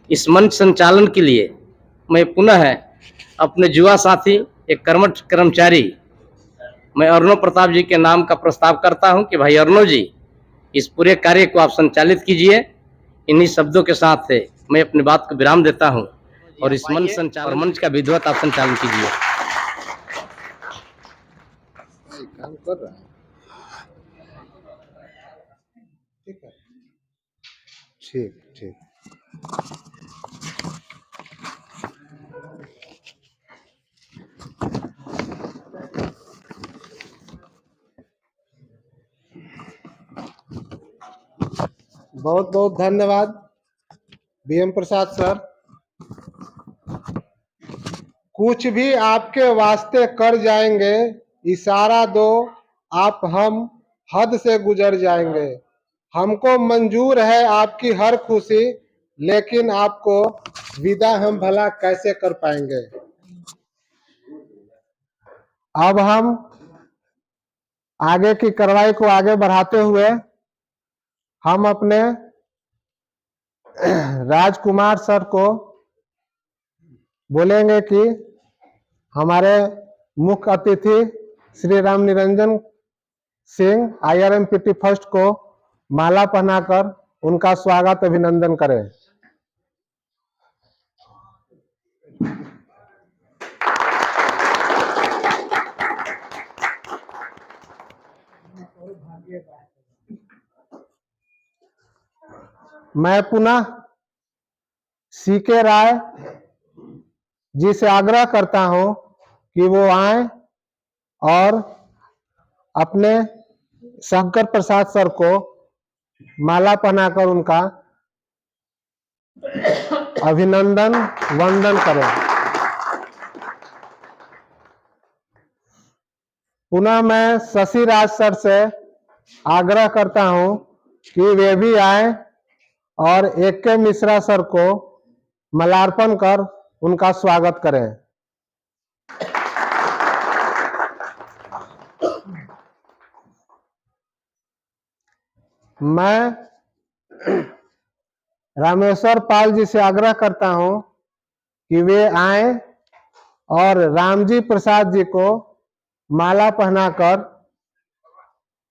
इस मंच संचालन के लिए मैं पुनः अपने युवा साथी, एक कर्मठ कर्मचारी, मैं अर्णव प्रताप जी के नाम का प्रस्ताव करता हूं कि भाई अर्णव जी, इस पूरे कार्य को आप संचालित कीजिए। इन्हीं शब्दों के साथ मैं अपनी बात को विराम देता हूं और इस मंच का विधिवत आप संचालन कीजिए। काम कर रहा है। ठीक है, ठीक ठीक। बहुत बहुत धन्यवाद बीएम प्रसाद सर। कुछ भी आपके वास्ते कर जाएंगे, इशारा दो आप हम हद से गुजर जाएंगे। हमको मंजूर है आपकी हर खुशी, लेकिन आपको विदा हम भला कैसे कर पाएंगे। अब हम आगे की कार्रवाई को आगे बढ़ाते हुए हम अपने राजकुमार सर को बोलेंगे कि हमारे मुख्य अतिथि श्री राम निरंजन सिंह IRMPT फर्स्ट को माला पहनाकर उनका स्वागत अभिनंदन करें। मैं पुनः CK राय जी से आग्रह करता हूं कि वो आए और अपने शंकर प्रसाद सर को माला पहनाकर उनका अभिनंदन वंदन करें। पुनः मैं शशि राज सर से आग्रह करता हूं कि वे भी आए और AK मिश्रा सर को माल्यार्पण कर उनका स्वागत करें। मैं रामेश्वर पाल जी से आग्रह करता हूं कि वे आए और रामजी प्रसाद जी को माला पहनाकर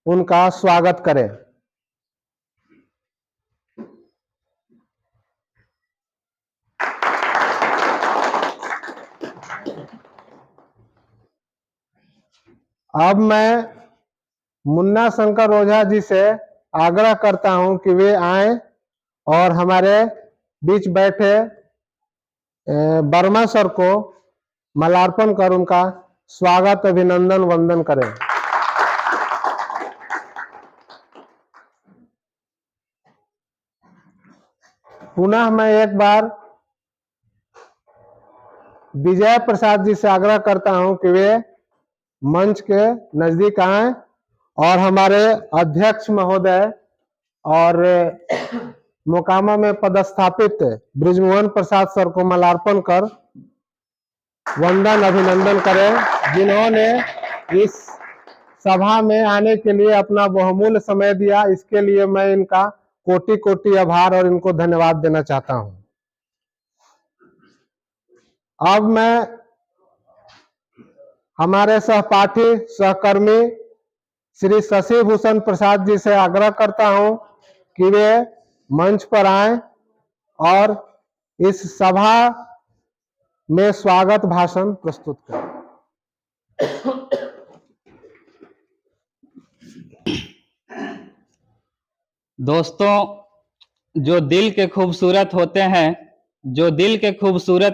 उनका स्वागत करें। अब मैं मुन्ना शंकर ओझा जी से आग्रह करता हूं कि वे आए और हमारे बीच बैठे वर्मा सर को माल्यार्पण कर उनका स्वागत अभिनंदन वंदन करें। पुनः मैं एक बार विजय प्रसाद जी से आग्रह करता हूं कि वे मंच के नजदीक आए और हमारे अध्यक्ष महोदय और मोकामा में पदस्थापित ब्रिजमोहन प्रसाद सर को माल्यार्पण कर वंदन अभिनंदन करें, जिन्होंने इस सभा में आने के लिए अपना बहुमूल्य समय दिया। इसके लिए मैं इनका कोटि कोटि आभार और इनको धन्यवाद देना चाहता हूं। अब मैं हमारे सहपाठी सहकर्मी श्री शशि भूषण प्रसाद जी से आग्रह करता हूं कि वे मंच पर आएं और इस सभा में स्वागत भाषण प्रस्तुत करें। दोस्तों, जो दिल के खूबसूरत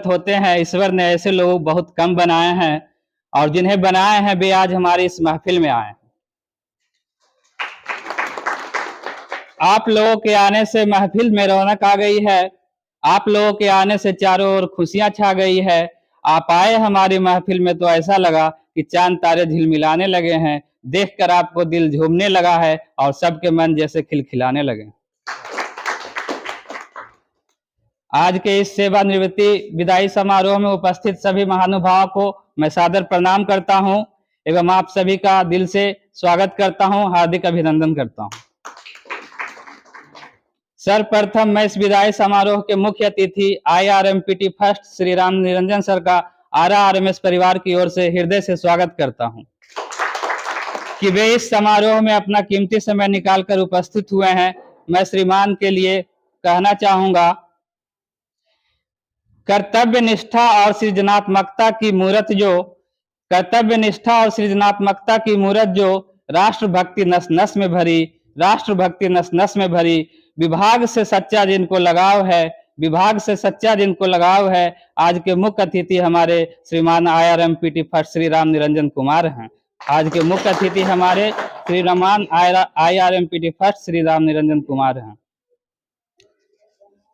होते हैं, ईश्वर ने ऐसे लोग बहुत कम बनाए हैं और जिन्हें बनाए हैं वे आज हमारी इस महफिल में आए हैं। आप लोगों के आने से महफिल में रौनक आ गई है, आप लोगों के आने से चारों ओर खुशियां छा गई है। आप आए हमारी महफिल में तो ऐसा लगा कि चांद तारे झिलमिलाने लगे हैं। देखकर आपको दिल झूमने लगा है और सबके मन जैसे खिलखिलाने लगे। आज के इस सेवानिवृत्ति विदाई समारोह में उपस्थित सभी महानुभावों को मैं सादर प्रणाम करता हूं एवं आप सभी का दिल से स्वागत करता हूं, हार्दिक अभिनंदन करता हूं। सर्वप्रथम मैं इस विदाई समारोह के मुख्य अतिथि IRMPT first Shri Ram Niranjan sir का RRMS परिवार की ओर से हृदय से स्वागत करता हूं कि वे इस समारोह में अपना कीमती समय निकालकर उपस्थित हुए हैं। मैं श्रीमान के लिए कहना चाहूंगा, कर्तव्य निष्ठा और सृजनात्मकता की मूरत जो राष्ट्रभक्ति नस नस में भरी विभाग से सच्चा जिनको लगाव है आज के मुख्य अतिथि हमारे श्रीमान IRMPT फर्स्ट श्री राम निरंजन कुमार हैं। आज के मुख्य अतिथि हमारे श्रीमान IRMPT फर्स्ट श्री राम निरंजन कुमार हैं।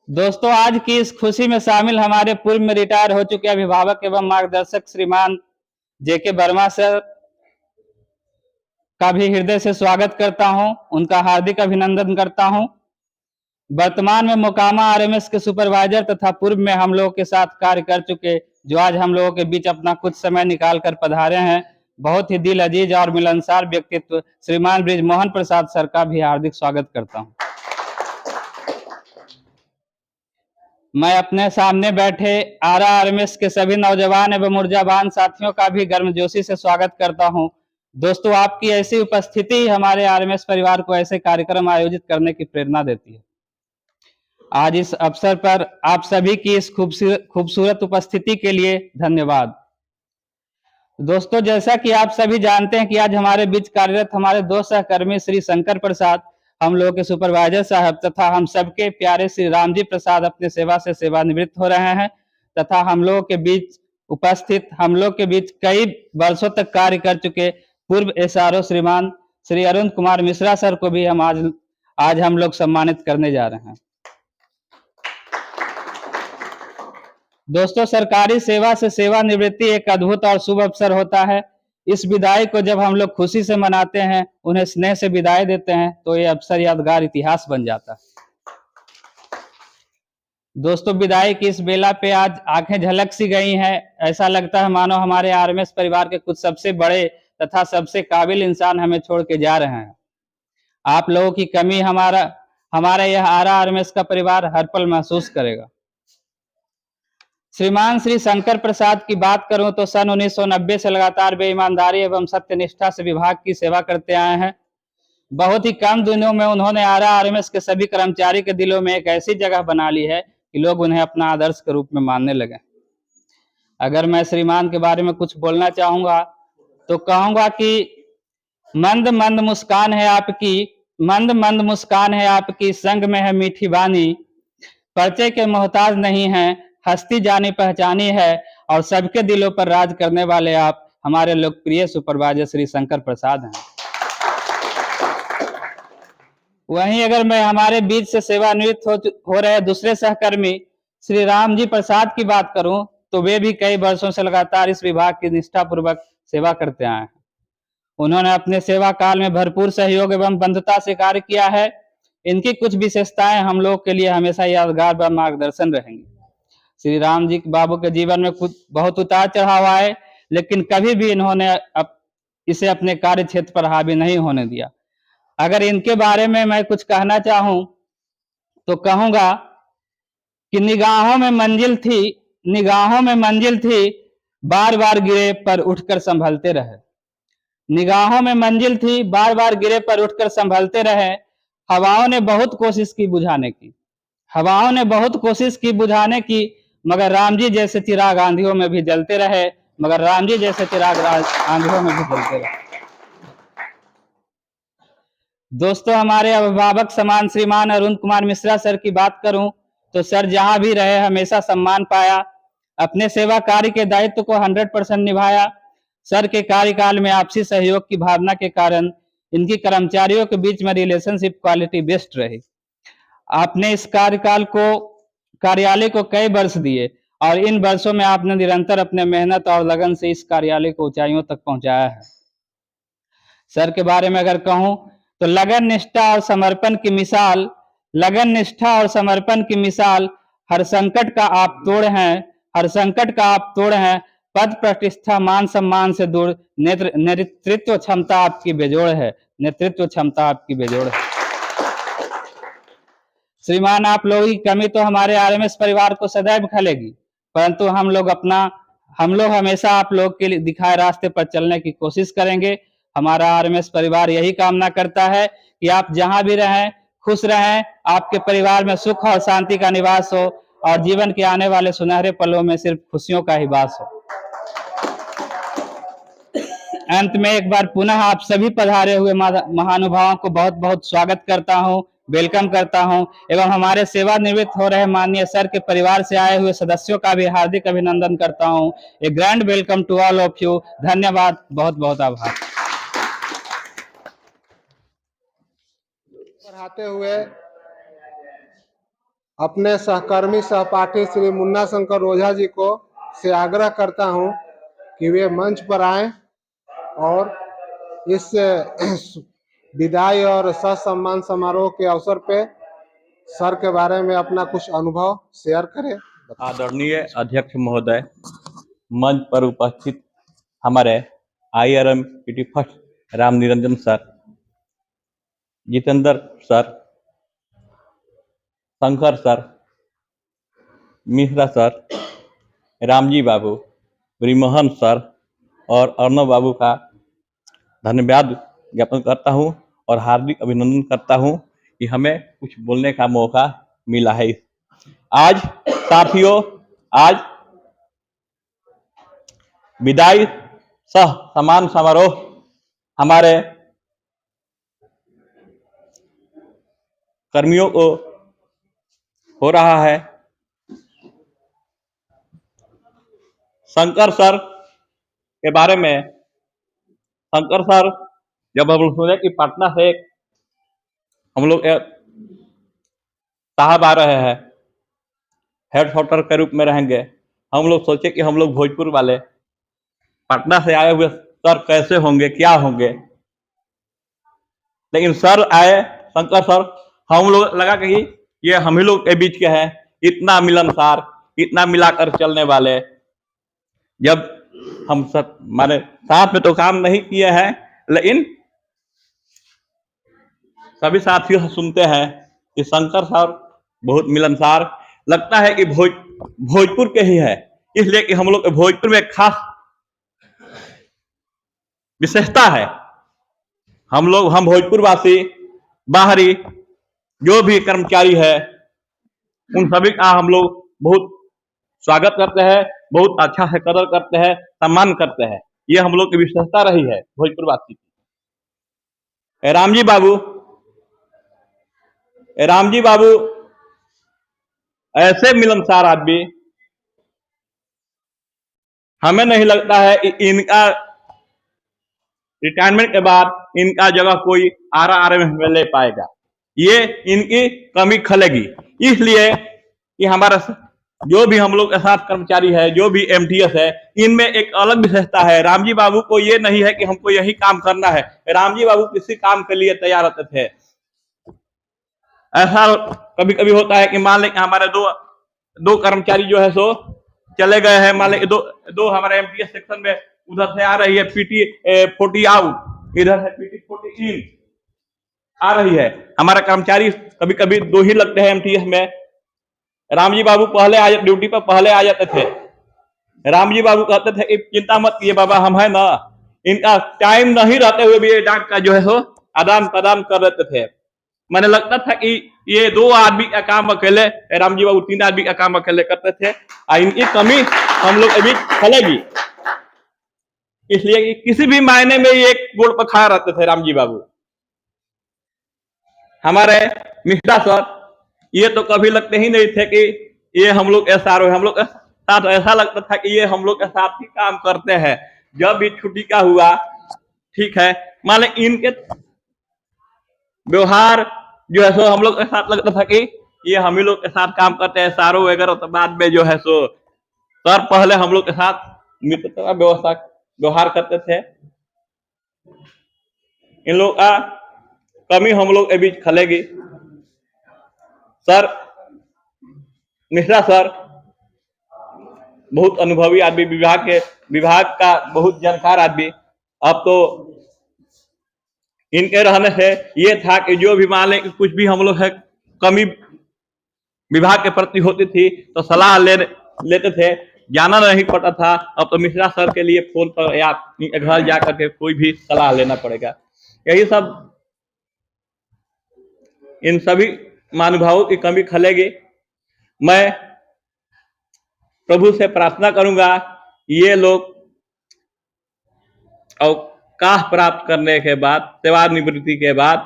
दोस्तों, आज की इस खुशी में शामिल हमारे पूर्व में रिटायर हो चुके अभिभावक एवं मार्गदर्शक श्रीमान JK वर्मा सर का भी हृदय से स्वागत करता हूं, उनका हार्दिक अभिनंदन करता हूं। वर्तमान में मोकामा RMS के सुपरवाइजर तथा पूर्व में हम लोगों के साथ कार्य कर चुके, जो आज हम लोगों के बीच अपना कुछ समय निकाल कर पधारे हैं, बहुत ही दिल अजीज और मिलनसार व्यक्तित्व श्रीमान ब्रिजमोहन प्रसाद सर का भी हार्दिक स्वागत करता हूं। मैं अपने सामने बैठे RRMS के सभी नौजवान एवं ऊर्जावान साथियों का भी गर्मजोशी से स्वागत करता हूं। दोस्तों, आपकी ऐसी उपस्थिति हमारे RMS परिवार को ऐसे कार्यक्रम आयोजित करने की प्रेरणा देती है। आज इस अवसर पर आप सभी की इस खूबसूरत उपस्थिति के लिए धन्यवाद। दोस्तों, जैसा कि आप सभी जानते हैं कि आज हमारे बीच कार्यरत हमारे दो सहकर्मी श्री शंकर प्रसाद, हम लोगों के सुपरवाइजर साहब, तथा हम सबके प्यारे श्री रामजी प्रसाद अपने सेवा से सेवानिवृत्त हो रहे हैं, तथा हम लोगों के बीच कई वर्षों तक कार्य कर चुके पूर्व SRO श्रीमान श्री अरुण कुमार मिश्रा सर को भी हम आज हम लोग सम्मानित करने जा रहे हैं। दोस्तों, सरकारी सेवा से सेवानिवृत्ति एक अद्भुत और शुभ अवसर होता है। इस विदाई को जब हम लोग खुशी से मनाते हैं, उन्हें स्नेह से विदाई देते हैं, तो ये अवसर यादगार इतिहास बन जाता है। दोस्तों, विदाई की इस बेला पे आज आंखें झलक सी गई हैं। ऐसा लगता है मानो हमारे RMS परिवार के कुछ सबसे बड़े तथा सबसे काबिल इंसान हमें छोड़ के जा रहे हैं। आप लोगों की कमी हमारा यह RRMS का परिवार हर पल महसूस करेगा। श्रीमान श्री शंकर प्रसाद की बात करूं तो सन 1990 से लगातार बेईमानदारी एवं सत्यनिष्ठा से विभाग की सेवा करते आए हैं। बहुत ही कम दिनों में उन्होंने RRMS के सभी कर्मचारी के दिलों में एक ऐसी जगह बना ली है कि लोग उन्हें अपना आदर्श के रूप में मानने लगे। अगर मैं श्रीमान के बारे में कुछ बोलना चाहूंगा तो कहूंगा कि मंद मंद मुस्कान है आपकी, संग में है मीठी बानी, परिचय के मोहताज नहीं है, हस्ती जानी पहचानी है, और सबके दिलों पर राज करने वाले आप हमारे लोकप्रिय सुपरवाइजर श्री शंकर प्रसाद हैं। वहीं अगर मैं हमारे बीच से सेवानिवृत्त हो रहे दूसरे सहकर्मी श्री रामजी प्रसाद की बात करूं तो वे भी कई वर्षों से लगातार इस विभाग की निष्ठापूर्वक सेवा करते आए हैं। उन्होंने अपने सेवा काल में भरपूर सहयोग एवं बंधुता से कार्य किया है। इनकी कुछ विशेषताएं हम लोग के लिए हमेशा यादगार व मार्गदर्शन रहेंगी। श्री राम जी बाबू के जीवन में कुछ बहुत उतार चढ़ाव आए, लेकिन कभी भी इन्होंने इसे अपने कार्य क्षेत्र पर हावी नहीं होने दिया। अगर इनके बारे में मैं कुछ कहना चाहूं तो कहूंगा कि निगाहों में मंजिल थी, बार बार गिरे पर उठकर संभलते रहे। निगाहों में मंजिल थी, बार बार गिरे पर उठकर संभलते रहे। हवाओं ने बहुत कोशिश की बुझाने की, मगर राम जी जैसे चिराग आंधियों में भी जलते रहे। दोस्तों, हमारे अभिभावक समान श्रीमान अरुण कुमार मिश्रा सर की बात करूं तो सर जहां भी रहे हमेशा सम्मान पाया, अपने सेवा कार्य के दायित्व को 100% निभाया। सर के कार्यकाल में आपसी सहयोग की भावना के कारण इनकी कर्मचारियों के बीच में रिलेशनशिप क्वालिटी बेस्ट रही। आपने इस कार्यालय को कई वर्ष दिए और इन वर्षों में आपने निरंतर अपने मेहनत और लगन से इस कार्यालय को ऊंचाइयों तक पहुंचाया है। सर के बारे में अगर कहूं तो लगन निष्ठा और समर्पण की मिसाल, हर संकट का आप तोड़ हैं, पद प्रतिष्ठा मान सम्मान से दूर, नेतृत्व क्षमता आपकी बेजोड़ है। श्रीमान, आप लोगों की कमी तो हमारे आरएमएस परिवार को सदैव खलेगी, परंतु हम लोग हमेशा आप लोग के लिए दिखाए रास्ते पर चलने की कोशिश करेंगे। हमारा आरएमएस परिवार यही कामना करता है कि आप जहां भी रहें खुश रहें, आपके परिवार में सुख और शांति का निवास हो और जीवन के आने वाले सुनहरे पलों में सिर्फ खुशियों का ही वास हो। अंत में एक बार पुनः आप सभी पधारे हुए महानुभावों को बहुत बहुत स्वागत करता हूं, वेलकम करता हूं एवं हमारे सेवानिवृत्त हो रहे माननीय सर के परिवार से आए हुए सदस्यों का भी हार्दिक अभिनंदन करता हूं। A grand welcome to all of you. धन्यवाद, बहुत बहुत आभार। बढ़ाते हुए अपने सहकर्मी सहपाठी श्री मुन्ना शंकर ओझा जी को से आग्रह करता हूं कि वे मंच पर आएं और इस विदाई और सम्मान समारोह के अवसर पे सर के बारे में अपना कुछ अनुभव शेयर करें। आदरणीय अध्यक्ष महोदय, मंच पर उपस्थित हमारे IRM PT first Ram Niranjan sir, Jitendra sir, Shankar sir, Mishra sir, Ramji बाबू, ब्रिमोहन सर और अर्णव बाबू का धन्यवाद ज्ञापन करता हूं और हार्दिक अभिनंदन करता हूं कि हमें कुछ बोलने का मौका मिला है। आज साथियों, आज विदाई सह सम्मान समारोह हमारे कर्मियों को हो रहा है। शंकर सर के बारे में, शंकर सर जब हम लोग सुने कि पटना से हम लोग साहब आ रहे हैं, हेड क्वार्टर के रूप में रहेंगे, हम लोग सोचे कि हम लोग भोजपुर वाले पटना से आए हुए सर कैसे होंगे, क्या होंगे, लेकिन सर आए, शंकर सर, हम लोग लगा कि ये हम ही लोग के बीच के हैं, इतना मिलनसार, इतना मिलाकर चलने वाले। जब हम सब माने साथ में तो काम नहीं किए हैं, लेकिन सभी साथियों सुनते हैं कि शंकर सर बहुत मिलनसार, लगता है कि भोजपुर के ही है, इसलिए कि हम लोग भोजपुर में खास विशेषता है। हम भोजपुर वासी, बाहरी जो भी कर्मचारी है, उन सभी का हम लोग बहुत स्वागत करते हैं, बहुत अच्छा से कदर करते हैं, सम्मान करते हैं। ये हम लोग की विशेषता रही है भोजपुर वासी की। रामजी बाबू ऐसे मिलनसार आदमी, हमें नहीं लगता है कि इनका रिटायरमेंट के बाद इनका जगह कोई RRM में ले पाएगा। ये इनकी कमी खलेगी, इसलिए कि हमारा जो भी हम लोग के साथ कर्मचारी है, जो भी MTS है, इनमें एक अलग विशेषता है। रामजी बाबू को ये नहीं है कि हमको यही काम करना है, रामजी बाबू किसी काम के लिए तैयार रहते थे। ऐसा कभी कभी होता है कि मान लें हमारे दो कर्मचारी जो है सो चले गए हैं, मान लें दो हमारे MTS सेक्शन में उधर से आ रही है PT 40 आउट, इधर है PT 40 इन आ रही है। हमारा कर्मचारी कभी कभी दो ही लगते हैं MTS में। रामजी बाबू ड्यूटी पर पहले आ जाते थे। रामजी बाबू कहते थे कि चिंता मत कीजिए बाबा, हम है ना। इनका टाइम नहीं रहते हुए भी ये डाक का जो है सो आदान प्रदान कर देते थे। मैंने लगता था कि ये 2 आदमी का काम अकेले, रामजी बाबू 3 आदमी का काम अकेले करते थे, और इनकी कमी हम लोग अभी खलेगी, इसलिए कि किसी भी मायने में ये एक गोड़ पर खड़ा रहते थे रामजी बाबू। हमारे मिश्रा सर, ये तो कभी लगते ही नहीं थे कि ये हम लोग SRO, हम लोग साथ ऐसा लगता था कि ये हम लोग के साथ ही काम करते हैं। जब भी छुट्टी का हुआ, ठीक है, मान लें इनके व्यवहार जो है सो हम लोग के साथ लगता था कि ये हम ही लोग के साथ काम करते हैं। SRO वगैरह तो बाद में जो है सो सर पहले हम लोग के साथ मित्रता व्यवहार करते थे। इन लोग का कमी हम लोग के बीच खलेगी। सर मिश्रा सर बहुत अनुभवी आदमी, विभाग का बहुत जानकार आदमी। अब तो इनके रहने से ये था कि जो भी मान लें कि कुछ भी हम लोग है कमी विभाग के प्रति होती थी तो सलाह लेते थे, जाना नहीं पड़ता था। अब तो मिश्रा सर के लिए फोन पर या घर जा करके कोई भी सलाह लेना पड़ेगा। यही सब इन सभी महानुभावों की कमी खलेगी। मैं प्रभु से प्रार्थना करूंगा ये लोग अवकाश प्राप्त करने के बाद, सेवानिवृत्ति के बाद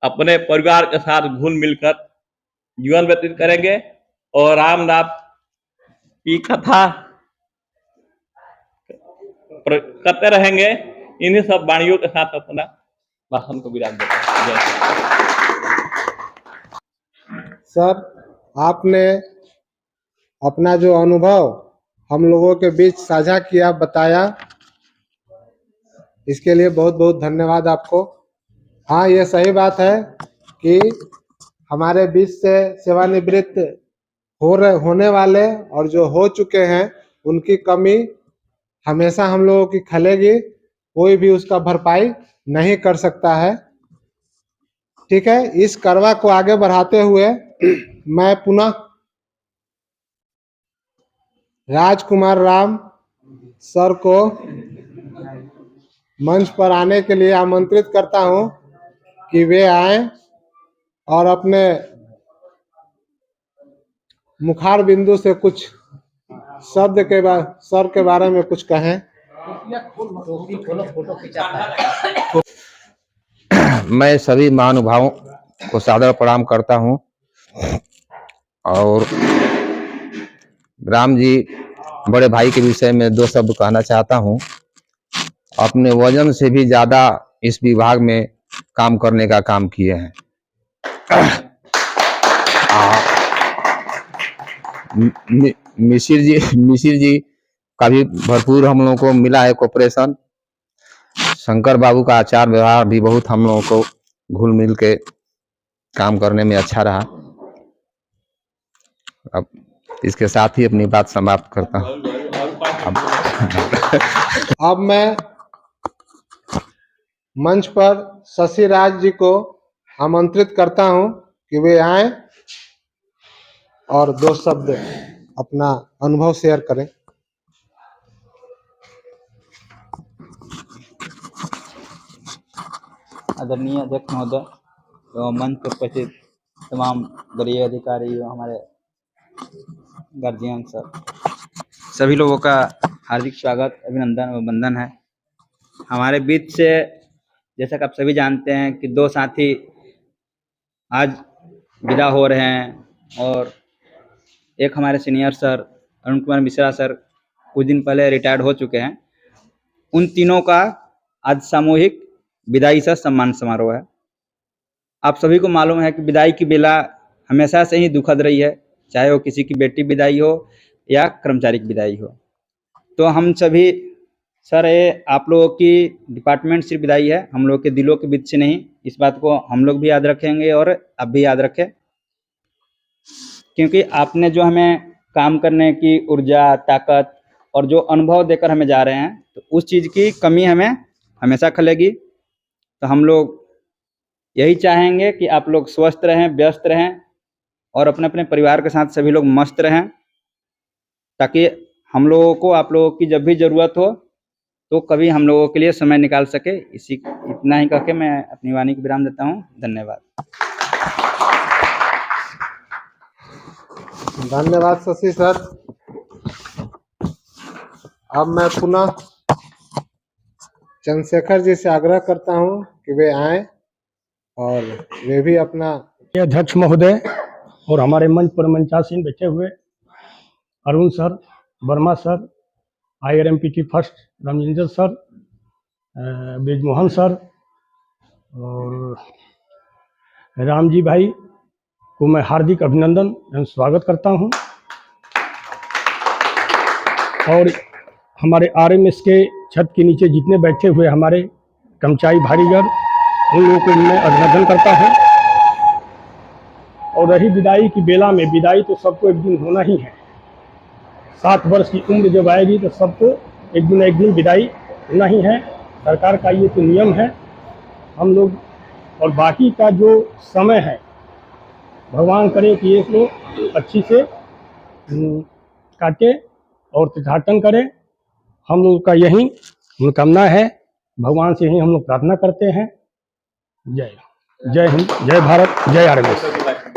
अपने परिवार के साथ घुल मिलकर जीवन व्यतीत करेंगे और रामनाथ की कथा करते रहेंगे। इन्हीं सब वाणियों के साथ अपना भाषण को विराम देते हैं। जय सर, आपने अपना जो अनुभव हम लोगों के बीच साझा किया, बताया, इसके लिए बहुत बहुत धन्यवाद आपको। हाँ, ये सही बात है कि हमारे बीच से सेवानिवृत्त होने वाले और जो हो चुके हैं उनकी कमी हमेशा हम लोगों की खलेगी, कोई भी उसका भरपाई नहीं कर सकता है। ठीक है, इस करवा को आगे बढ़ाते हुए मैं पुनः राजकुमार राम सर को मंच पर आने के लिए आमंत्रित करता हूं कि वे आएं और अपने मुखार बिंदु से कुछ शब्द के सर के बारे में कुछ कहें। मैं सभी महानुभावों को सादर प्रणाम करता हूं और राम जी बड़े भाई के विषय में 2 शब्द कहना चाहता हूं। अपने वजन से भी ज्यादा इस विभाग में काम करने का काम किए हैं। मिसिर जी का भी भरपूर हम लोगों को मिला है कोऑपरेशन। शंकर बाबू का आचार व्यवहार भी बहुत हम लोगों को घुल मिल के काम करने में अच्छा रहा। अब इसके साथ ही अपनी बात समाप्त करता हूं। अब मैं मंच पर शशि राज जी को आमंत्रित करता हूं कि वे आएं और 2 शब्द अपना अनुभव शेयर करें। आदरणीय अध्यक्ष महोदय एवं मंच पर उपस्थित तमाम वरीय अधिकारी एवं हमारे गार्जियन सर, सभी लोगों का हार्दिक स्वागत, अभिनंदन व वंदन है। हमारे बीच से जैसा कि आप सभी जानते हैं कि 2 साथी आज विदा हो रहे हैं और एक हमारे senior sir Arun Kumar Mishra sir कुछ दिन पहले रिटायर्ड हो चुके हैं। उन तीनों का आज सामूहिक विदाई से सम्मान समारोह है। आप सभी को मालूम है कि विदाई की बेला हमेशा से ही दुखद रही है, चाहे वो किसी की बेटी विदाई हो या कर्मचारी की विदाई हो। तो हम सभी सर, ये आप लोगों की डिपार्टमेंट से विदाई है, हम लोग के दिलों के बीच से नहीं। इस बात को हम लोग भी याद रखेंगे और आप भी याद रखें, क्योंकि आपने जो हमें काम करने की ऊर्जा, ताकत और जो अनुभव देकर हमें जा रहे हैं, तो उस चीज़ की कमी हमें हमेशा खलेगी। तो हम लोग यही चाहेंगे कि आप लोग स्वस्थ रहें, व्यस्त रहें और अपने अपने परिवार के साथ सभी लोग मस्त रहें, ताकि हम लोगों को आप लोगों की जब भी ज़रूरत हो तो कभी हम लोगों के लिए समय निकाल सके। इतना ही कह के मैं अपनी वाणी को विराम देता हूँ। धन्यवाद। धन्यवाद शशि सर। अब मैं पुनः चंद्रशेखर जी से आग्रह करता हूं कि वे आएं और वे भी अपना। अध्यक्ष महोदय और हमारे मंच पर मंचासीन बैठे हुए Arun sir, Verma sir, IRMPT first Ramjinder sir, Brijmohan sir और राम जी भाई को मैं हार्दिक अभिनंदन एवं स्वागत करता हूं। और हमारे RMS के छत के नीचे जितने बैठे हुए हमारे कर्मचारी भारीगण, उन लोगों को मैं अभिनंदन करता हूं। और रही विदाई की बेला में, विदाई तो सबको एक दिन होना ही है। 60 वर्ष की उम्र जब आएगी तो सबको एक दिन विदाई होना ही है। सरकार का ये तो नियम है। हम लोग और बाकी का जो समय है, भगवान करे कि ये लोग अच्छी से काटे और तीर्थाटन करें। हम लोग का यही मनोकामना है, भगवान से ही हम लोग प्रार्थना करते हैं। जय हिंद, जय भारत, जय आरएसएस।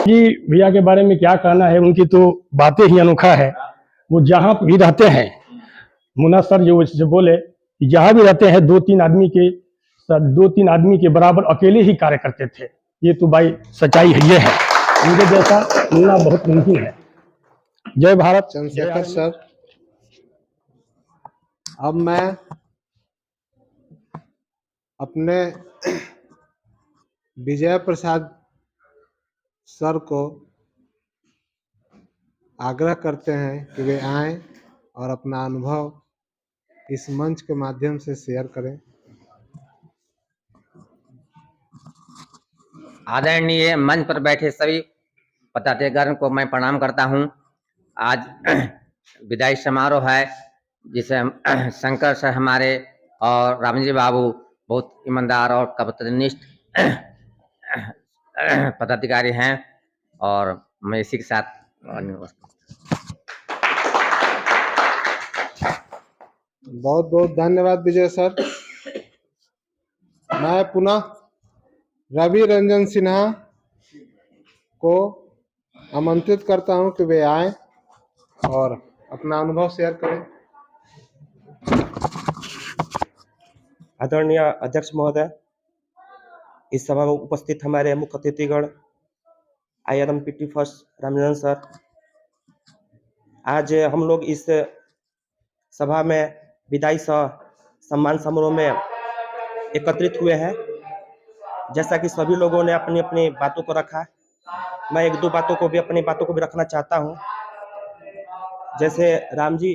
जी भैया के बारे में क्या कहना है, उनकी तो बातें ही अनोखा है। वो जहाँ भी रहते हैं, मुन्ना सर जो जैसे बोले कि जहाँ भी रहते हैं 2-3 आदमी के बराबर अकेले ही कार्य करते थे। ये तो भाई सच्चाई है, ये है। उनके जैसा मिलना बहुत मुमकिन है। जय भारत, जय चंद्रशेखर आरएसएस। सर, अब मैं अपने विजय प्रसाद सर को आग्रह करते हैं कि वे आएं और अपना अनुभव इस मंच के माध्यम से शेयर करें। आदरणीय मंच पर बैठे सभी पदाधिकारियों को मैं प्रणाम करता हूं। आज विदाई समारोह है जिसे शंकर सर हमारे और रामजी बाबू बहुत ईमानदार और कर्तव्यनिष्ठ पदाधिकारी हैं और मैं इसी के साथ बहुत बहुत धन्यवाद विजय सर। मैं पुनः रवि रंजन सिन्हा को आमंत्रित करता हूं कि वे आएं और अपना अनुभव शेयर करें। आदरणीय अध्यक्ष महोदय, इस सभा में उपस्थित हमारे मुख्य अतिथिगण, IRMPT फर्स्ट रामनिरंजन सर, आज हम लोग इस सभा में विदाई सम्मान समारोह में एकत्रित हुए हैं। जैसा कि सभी लोगों ने अपनी अपनी बातों को रखा, मैं एक दो अपनी बातों को भी रखना चाहता हूं। जैसे राम जी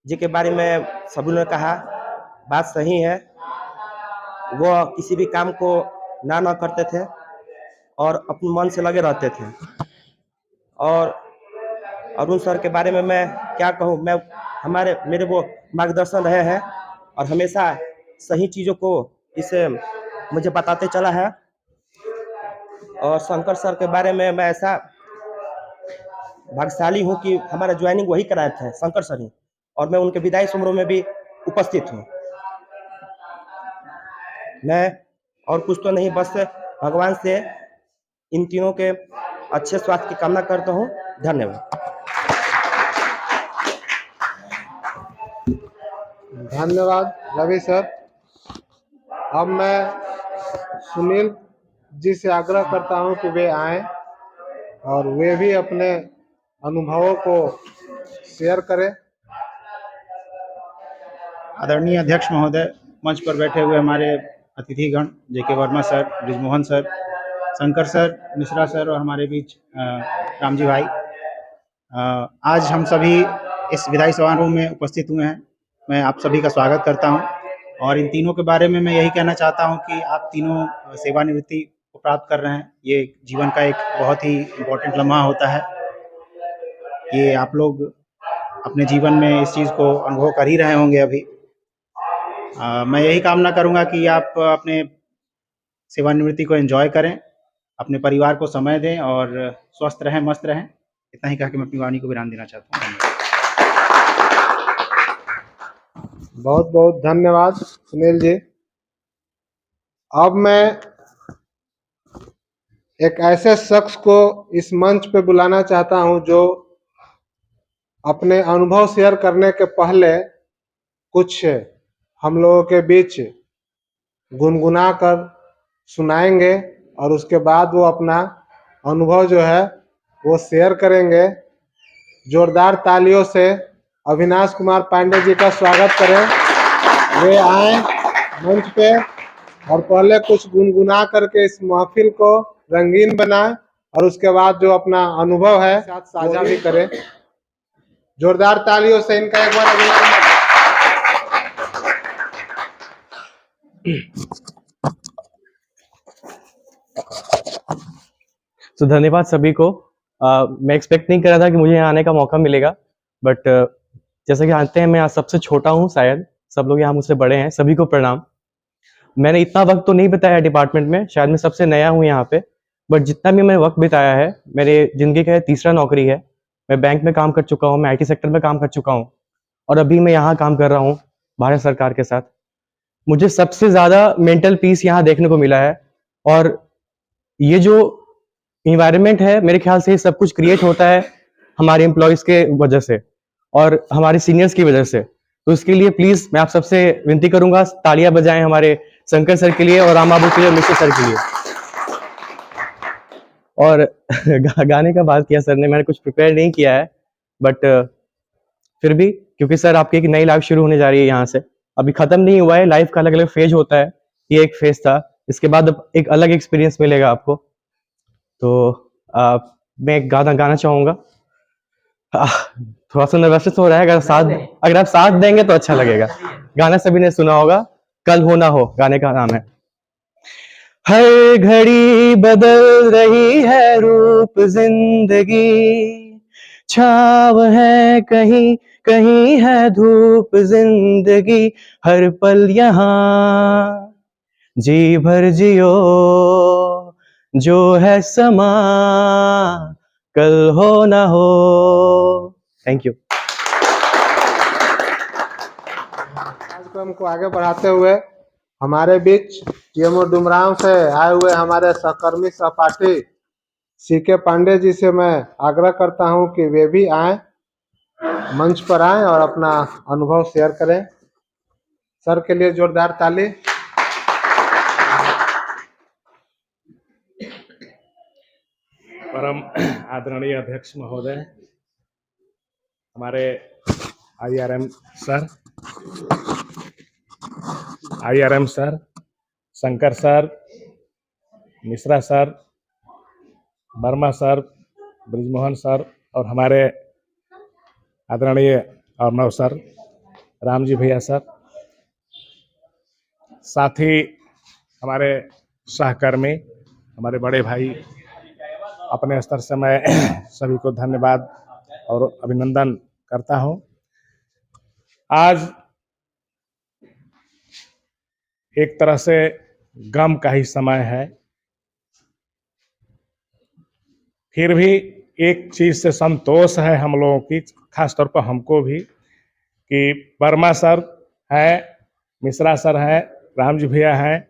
के बारे में सभी ने कहा, बात सही है। वो किसी भी काम को ना करते थे और अपने मन से लगे रहते थे। और अरुण सर के बारे में मैं क्या कहूँ, मेरे वो मार्गदर्शन रहे हैं और हमेशा सही चीज़ों को इसे मुझे बताते चला है। और शंकर सर के बारे में मैं ऐसा भाग्यशाली हूँ कि हमारा ज्वाइनिंग वही कराए थे, शंकर सर ही, और मैं उनके विदाई समारोह में भी उपस्थित हूँ। मैं और कुछ तो नहीं, बस भगवान से इन तीनों के अच्छे स्वास्थ्य की कामना करता हूँ। धन्यवाद। धन्यवाद रवि सर। अब मैं सुनील जी से आग्रह करता हूं कि वे आएं और वे भी अपने अनुभवों को शेयर करें। आदरणीय अध्यक्ष महोदय, मंच पर बैठे हुए हमारे अतिथिगण JK Verma sir, Brijmohan sir, Shankar sir, Mishra sir और हमारे बीच रामजी भाई, आज हम सभी इस विदाई समारोह में उपस्थित हुए हैं। मैं आप सभी का स्वागत करता हूं और इन तीनों के बारे में मैं यही कहना चाहता हूं कि आप तीनों सेवानिवृत्ति को प्राप्त कर रहे हैं। ये जीवन का एक बहुत ही इम्पोर्टेंट लम्हा होता है। ये आप लोग अपने जीवन में इस चीज़ को अनुभव कर ही रहे होंगे अभी। मैं यही कामना करूंगा कि आप अपने सेवानिवृत्ति को एंजॉय करें, अपने परिवार को समय दें और स्वस्थ रहें, मस्त रहें। इतना ही कह के मैं अपनी वाणी को विराम देना चाहता हूँ। बहुत बहुत धन्यवाद सुनील जी। अब मैं एक ऐसे शख्स को इस मंच पे बुलाना चाहता हूं जो अपने अनुभव शेयर करने के पहले कुछ हम लोगों के बीच गुनगुना कर सुनाएंगे और उसके बाद वो अपना अनुभव जो है वो शेयर करेंगे। जोरदार तालियों से अविनाश कुमार पांडे जी का स्वागत करें। वे आए मंच पे और पहले कुछ गुनगुना करके इस महफिल को रंगीन बनाएं और उसके बाद जो अपना अनुभव है साथ साझा भी करें। जोरदार तालियों से इनका एक बार अभिनंदन। तो धन्यवाद सभी को। मैं एक्सपेक्ट नहीं कर रहा था कि मुझे यहाँ आने का मौका मिलेगा, बट जैसा कि जानते हैं मैं यहाँ सबसे छोटा हूँ, शायद सब लोग यहाँ मुझसे बड़े हैं। सभी को प्रणाम। मैंने इतना वक्त तो नहीं बिताया डिपार्टमेंट में, शायद मैं सबसे नया हूँ यहाँ पे, बट जितना भी मैंने वक्त बिताया है, मेरे ज़िंदगी का ये तीसरा नौकरी है। मैं बैंक में काम कर चुका हूँ, मैं आईटी सेक्टर में काम कर चुका हूँ और अभी मैं यहाँ काम कर रहा हूँ भारत सरकार के साथ। मुझे सबसे ज़्यादा मेंटल पीस यहाँ देखने को मिला है और ये जो इन्वायरमेंट है, मेरे ख्याल से ये सब कुछ क्रिएट होता है हमारे एम्प्लॉयज़ के वजह से और हमारे सीनियर्स की वजह से। तो इसके लिए प्लीज़ मैं आप सबसे विनती करूँगा, तालियां बजाएं हमारे शंकर सर के लिए और राम बाबू के लिए और मिश्र सर के लिए। और गाने का बात किया सर ने, मैंने कुछ प्रिपेयर नहीं किया है, बट फिर भी क्योंकि सर आपकी एक नई लाइफ शुरू होने जा रही है यहाँ से, अभी खत्म नहीं हुआ है, लाइफ का अलग अलग फेज होता है, ये एक फेज था, इसके बाद अब एक अलग एक्सपीरियंस मिलेगा आपको। तो मैं एक गाना चाहूंगा। थोड़ा सा नर्वस हो रहा है, अगर आप साथ देंगे तो अच्छा लगेगा। गाना सभी ने सुना होगा, कल हो ना हो गाने का नाम है। हर घड़ी बदल रही है रूप जिंदगी, छाव है कहीं कहीं है धूप जिंदगी, हर पल यहाँ जी भर जियो, जो है समा कल हो ना हो। Thank you. कार्यक्रम को आगे बढ़ाते हुए हमारे बीच टीएमओ डुमरांव से आए हुए हमारे सहकर्मी सहपाठी सीके पांडे जी से मैं आग्रह करता हूं कि वे भी आए, मंच पर आए और अपना अनुभव शेयर करें। सर के लिए जोरदार ताली। परम आदरणीय अध्यक्ष महोदय, हमारे IRM sir, Shankar sir, Mishra sir, Verma sir, Brijmohan sir और हमारे आदरणीय अर्नव सर, रामजी भैया सर, साथ ही हमारे सहकर्मी, हमारे बड़े भाई, अपने स्तर से मैं सभी को धन्यवाद और अभिनंदन करता हूं। आज एक तरह से गम का ही समय है, फिर भी एक चीज से संतोष है हम लोगों की, खासतौर पर हमको भी, कि वर्मा सर है, मिश्रा सर है, रामजी भैया हैं,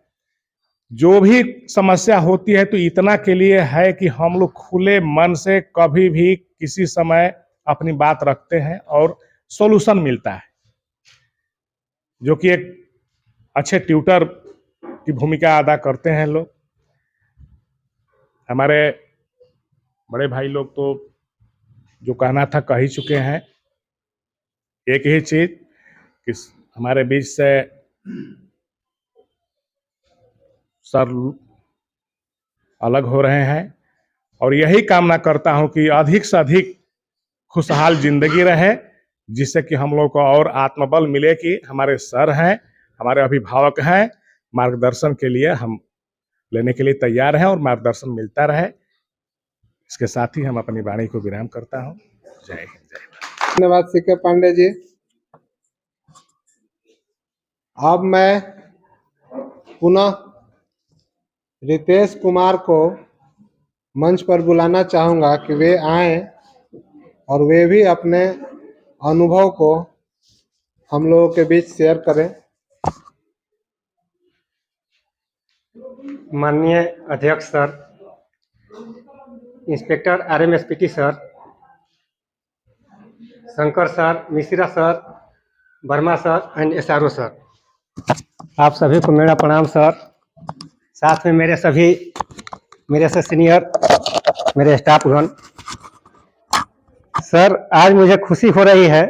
जो भी समस्या होती है तो इतना के लिए है कि हम लोग खुले मन से कभी भी किसी समय अपनी बात रखते हैं और सॉल्यूशन मिलता है, जो कि एक अच्छे ट्यूटर की भूमिका अदा करते हैं लोग। हमारे बड़े भाई लोग तो जो कहना था कह ही चुके हैं। एक ही चीज कि हमारे बीच से सर अलग हो रहे हैं और यही कामना करता हूं कि अधिक से अधिक खुशहाल जिंदगी रहे, जिससे कि हम लोग को और आत्मबल मिले कि हमारे सर हैं, हमारे अभिभावक हैं, मार्गदर्शन के लिए हम लेने के लिए तैयार हैं और मार्गदर्शन मिलता रहे। इसके साथ ही हम अपनी वाणी को विराम करता हूं। जय हिंद, जय भारत। धन्यवाद सीके पांडे जी। अब मैं पुनः रितेश कुमार को मंच पर बुलाना चाहूंगा कि वे आएं और वे भी अपने अनुभव को हम लोगों के बीच शेयर करें। माननीय अध्यक्ष sir, inspector RMSPT sir, Shankar sir, Mishra sir, Verma sir and SRO sir, आप सभी को मेरा प्रणाम सर। साथ में मेरे से सीनियर मेरे स्टाफगण। सर, आज मुझे खुशी हो रही है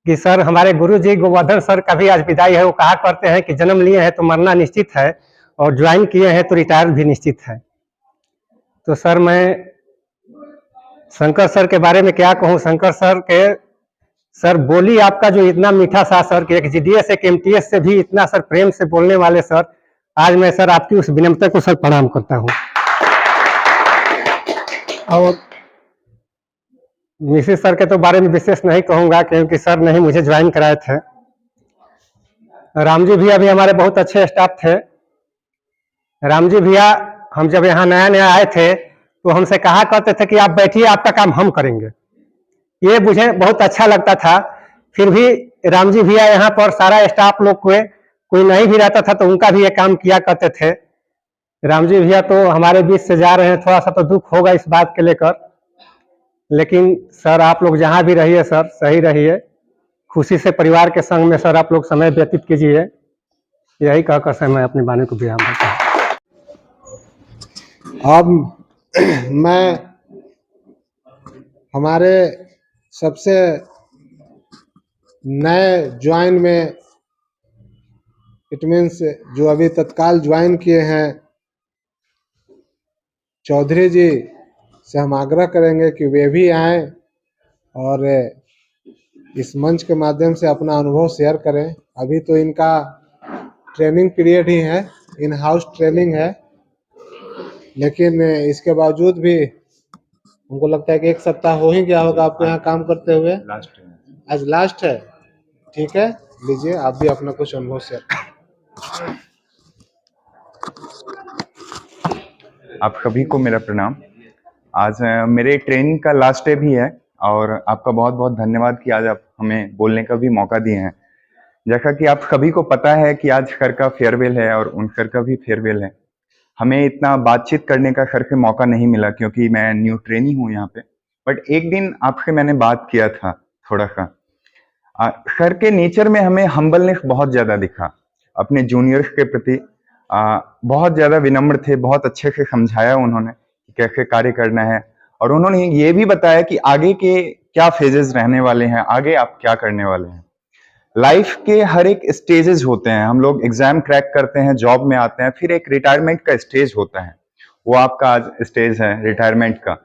कि सर हमारे गुरुजी गोवर्धन सर का भी आज विदाई है। वो कहा करते हैं कि जन्म लिए हैं तो मरना निश्चित है और ज्वाइन किए हैं तो रिटायर भी निश्चित है। तो सर, मैं शंकर सर के बारे में क्या कहूँ। शंकर सर बोली आपका जो इतना मीठा सा सर कि एक जीडीएस एक एमटीएस से भी इतना सर प्रेम से बोलने वाले सर, आज मैं सर आपकी उस विनम्रता को सर प्रणाम करता हूँ। और मिश्र सर के तो बारे में विशेष नहीं कहूँगा क्योंकि सर ने ही मुझे ज्वाइन कराए थे। रामजी भैया भी हमारे बहुत अच्छे स्टाफ थे। रामजी भैया हम जब यहाँ नया नया आए थे तो हमसे कहा करते थे कि आप बैठिए, आपका काम हम करेंगे। ये मुझे बहुत अच्छा लगता था। फिर भी राम जी भैया यहाँ पर सारा स्टाफ लोग कोई नहीं भी रहता था तो उनका भी ये काम किया करते थे। राम जी भैया तो हमारे बीच से जा रहे हैं, थोड़ा सा तो दुख होगा इस बात के लेकर, लेकिन सर आप लोग जहाँ भी रहिए सर सही रहिए, खुशी से परिवार के संग में सर आप लोग समय व्यतीत कीजिए। यही कहकर सर मैं अपनी वाणी को विराम देता हूँ। अब मैं हमारे सबसे नए ज्वाइन में, इट मीन्स जो अभी तत्काल ज्वाइन किए हैं, चौधरी जी से हम आग्रह करेंगे कि वे भी आएं और इस मंच के माध्यम से अपना अनुभव शेयर करें। अभी तो इनका ट्रेनिंग पीरियड ही है, इन हाउस ट्रेनिंग है, लेकिन इसके बावजूद भी हमको लगता है कि 1 सप्ताह हो ही गया होगा आपको यहाँ काम करते हुए। आज लास्ट है, ठीक है, लीजिए आप भी अपना कुछ अनुभव शेयर करें। आप सभी को मेरा प्रणाम। आज मेरे ट्रेनिंग का लास्ट डे भी है और आपका बहुत बहुत धन्यवाद कि आज आप हमें बोलने का भी मौका दिए हैं। जैसा कि आप सभी को पता है कि आज सर का फेयरवेल है और उन सर का भी फेयरवेल है। हमें इतना बातचीत करने का सर से मौका नहीं मिला क्योंकि मैं न्यू ट्रेनी हूँ यहाँ पे, बट एक दिन आपसे मैंने बात किया था थोड़ा सा। सर के नेचर में हमें हम्बलनेस बहुत ज्यादा दिखा, अपने जूनियर्स के प्रति बहुत ज्यादा विनम्र थे, बहुत अच्छे से समझाया उन्होंने कि कैसे कार्य करना है और उन्होंने ये भी बताया कि आगे के क्या फेजेस रहने वाले हैं, आगे आप क्या करने वाले हैं। लाइफ के हर एक स्टेजेस होते हैं, हम लोग एग्जाम क्रैक करते हैं, जॉब में आते हैं, फिर एक रिटायरमेंट का स्टेज होता है, वो आपका आज स्टेज है रिटायरमेंट का।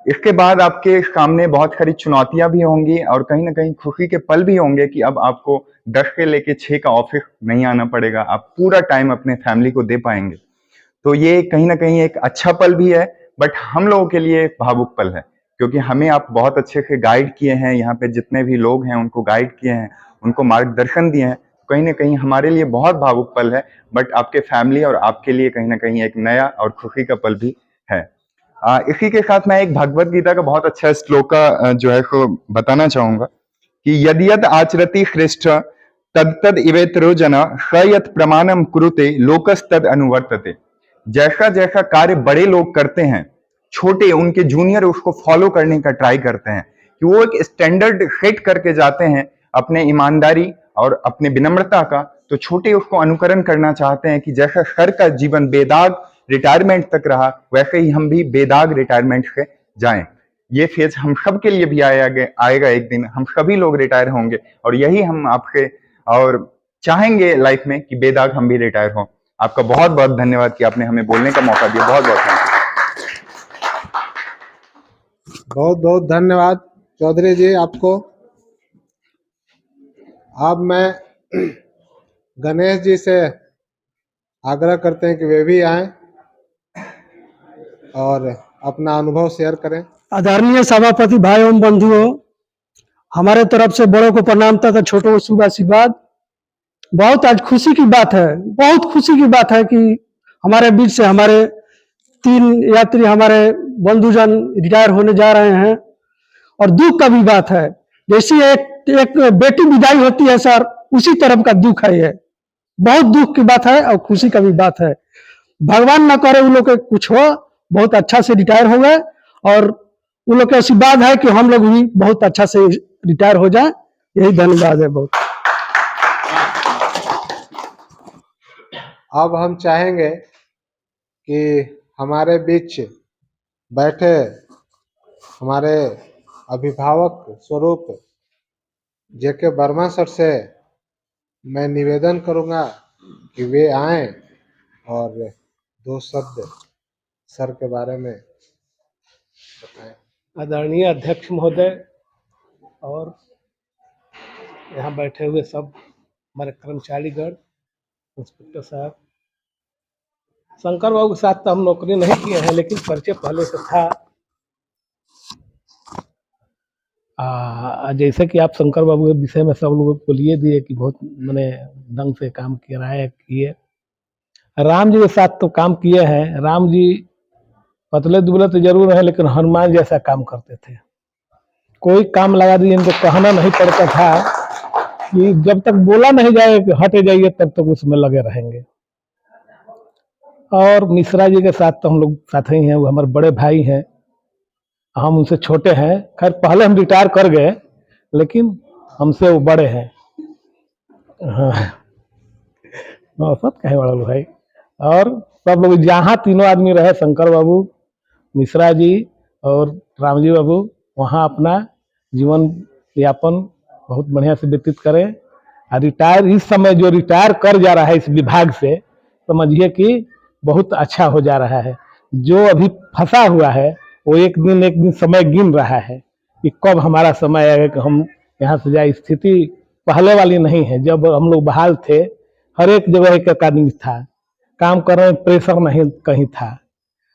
इसके बाद आपके सामने बहुत सारी चुनौतियां भी होंगी और कहीं ना कहीं खुशी के पल भी होंगे कि अब आपको 10 से लेके 6 का ऑफिस नहीं आना पड़ेगा, आप पूरा टाइम अपने फैमिली को दे पाएंगे। तो ये कहीं ना कहीं एक अच्छा पल भी है, बट हम लोगों के लिए एक भावुक पल है क्योंकि हमें आप बहुत अच्छे से गाइड किए हैं, यहाँ पे जितने भी लोग हैं उनको गाइड किए हैं, उनको मार्गदर्शन दिए हैं। कहीं ना कहीं हमारे लिए बहुत भावुक पल है, बट आपके फैमिली और आपके लिए कहीं ना कहीं एक नया और खुशी का पल भी है। इसी के साथ मैं एक भगवत गीता का बहुत अच्छा श्लोक का जो है को बताना चाहूंगा कि यदि यद आचरति श्रेष्ठ तद तद इवेतरो जना सयत प्रमाणम कुरुते लोकस तद अनुवर्तते। जैसा जैसा कार्य बड़े लोग करते हैं, छोटे उनके जूनियर उसको फॉलो करने का ट्राई करते हैं कि वो एक स्टैंडर्ड सेट करके जाते हैं अपने ईमानदारी और अपने विनम्रता का, तो छोटे उसको अनुकरण करना चाहते हैं कि जैसा सर का जीवन बेदाग रिटायरमेंट तक रहा वैसे ही हम भी बेदाग रिटायरमेंट से जाएं। ये फेज हम सब के लिए भी आएगा एक दिन, हम सभी लोग रिटायर होंगे और यही हम आपसे और चाहेंगे लाइफ में कि बेदाग हम भी रिटायर हों। आपका बहुत बहुत धन्यवाद कि आपने हमें बोलने का मौका दिया, बहुत बहुत बहुत बहुत धन्यवाद चौधरी जी आपको। अब मैं गणेश जी से आग्रह करते हैं कि वे भी आएं और अपना अनुभव शेयर करें। आदरणीय सभापति भाई एवं बंधुओं, हमारे तरफ से बड़ों को प्रणाम तथा छोटों को शुभ आशीर्वाद। बहुत आज खुशी की बात है, बहुत खुशी की बात है कि हमारे बीच से हमारे 3 यात्री हमारे बंधुजन रिटायर होने जा रहे हैं और दुख का भी बात है। जैसी एक बेटी विदाई होती है सर, उसी तरफ का दुख है। ये बहुत दुख की बात है और खुशी का भी बात है। भगवान न करे उन लोग के कुछ हो, बहुत अच्छा से रिटायर हो गए और उन लोग का आशीर्वाद है कि हम लोग भी बहुत अच्छा से रिटायर हो जाए। यही धन्यवाद है बहुत। अब हम चाहेंगे कि हमारे बीच बैठे हमारे अभिभावक स्वरूप जेके वर्मा सर से मैं निवेदन करूंगा कि वे आएं और 2 शब्द सर के बारे में बताएं। आदरणीय अध्यक्ष महोदय और यहाँ बैठे हुए सब हमारे कर्मचारीगण, इंस्पेक्टर साहब, शंकर बाबू के साथ तो हम नौकरी नहीं किए हैं लेकिन परिचय पहले से था। जैसे कि आप शंकर बाबू के विषय में सब लोगों को लिए दिए कि बहुत मैंने ढंग से काम किए। राम जी के साथ तो काम किए हैं। राम जी पतले दुबले तो जरूर है, लेकिन हनुमान जैसा काम करते थे। कोई काम लगा दिए, इनको कहना नहीं पड़ता था कि जब तक बोला नहीं जाए कि हटे जाइए तब तक उसमें लगे रहेंगे। और मिश्रा जी के साथ तो हम लोग साथ ही हैं, वो हमारे बड़े भाई हैं, हम उनसे छोटे हैं। खैर पहले हम रिटायर कर गए, लेकिन हमसे वो बड़े हैं। हाँ, सब कहे वाला भाई। और सब लोग जहाँ तीनों आदमी रहे, शंकर बाबू, मिश्रा जी और रामजी बाबू, वहाँ अपना जीवन यापन बहुत बढ़िया से व्यतीत करें। और रिटायर इस समय जो रिटायर कर जा रहा है इस विभाग से, समझिए कि बहुत अच्छा हो जा रहा है। जो अभी फंसा हुआ है वो एक दिन समय गिन रहा है कि कब हमारा समय आएगा कि हम यहाँ से जाए। स्थिति पहले वाली नहीं है। जब हम लोग बहाल थे, हर एक जगह एक आदमी था, काम करने में प्रेशर नहीं कहीं था।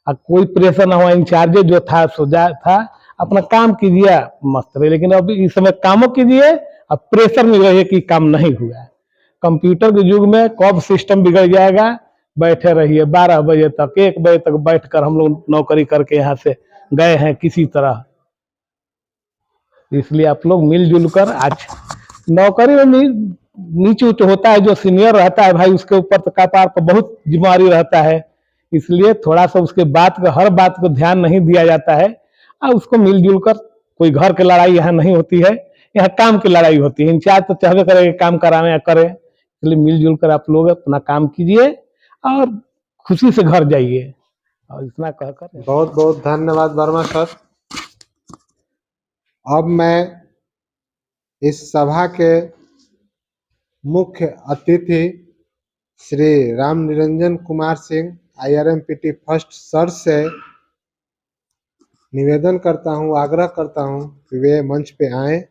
और कोई प्रेशर ना हुआ, इंचार्ज जो था सोचा था अपना काम कीजिए मस्त रहे। लेकिन अभी इस समय कामों कीजिए, अब प्रेशर मिल रही है कि काम नहीं हुआ। कंप्यूटर के युग में कब सिस्टम बिगड़ जाएगा, बैठे रहिए 12 बजे तक, 1 बजे तक बैठकर हम लोग नौकरी करके यहाँ से गए हैं किसी तरह। इसलिए आप लोग मिलजुल कर, आज नौकरी में नीचे ऊंच होता है, जो सीनियर रहता है भाई उसके ऊपर तो कपार पर बहुत जिम्मेवारी रहता है। इसलिए थोड़ा सा उसके हर बात को ध्यान नहीं दिया जाता है। और उसको मिलजुल कर, कोई घर की लड़ाई यहाँ नहीं होती है, यहाँ काम की लड़ाई होती है। इंचार्ज तो चाहते करे काम कराने या करे, इसलिए मिलजुल कर आप लोग अपना काम कीजिए और खुशी से घर जाइए। और इतना कहकर बहुत बहुत धन्यवाद वर्मा सर। अब मैं इस सभा के मुख्य अतिथि Shri Ram Niranjan Kumar Singh IRMPT first sir से निवेदन करता हूं, आग्रह करता हूं कि वे मंच पे आएं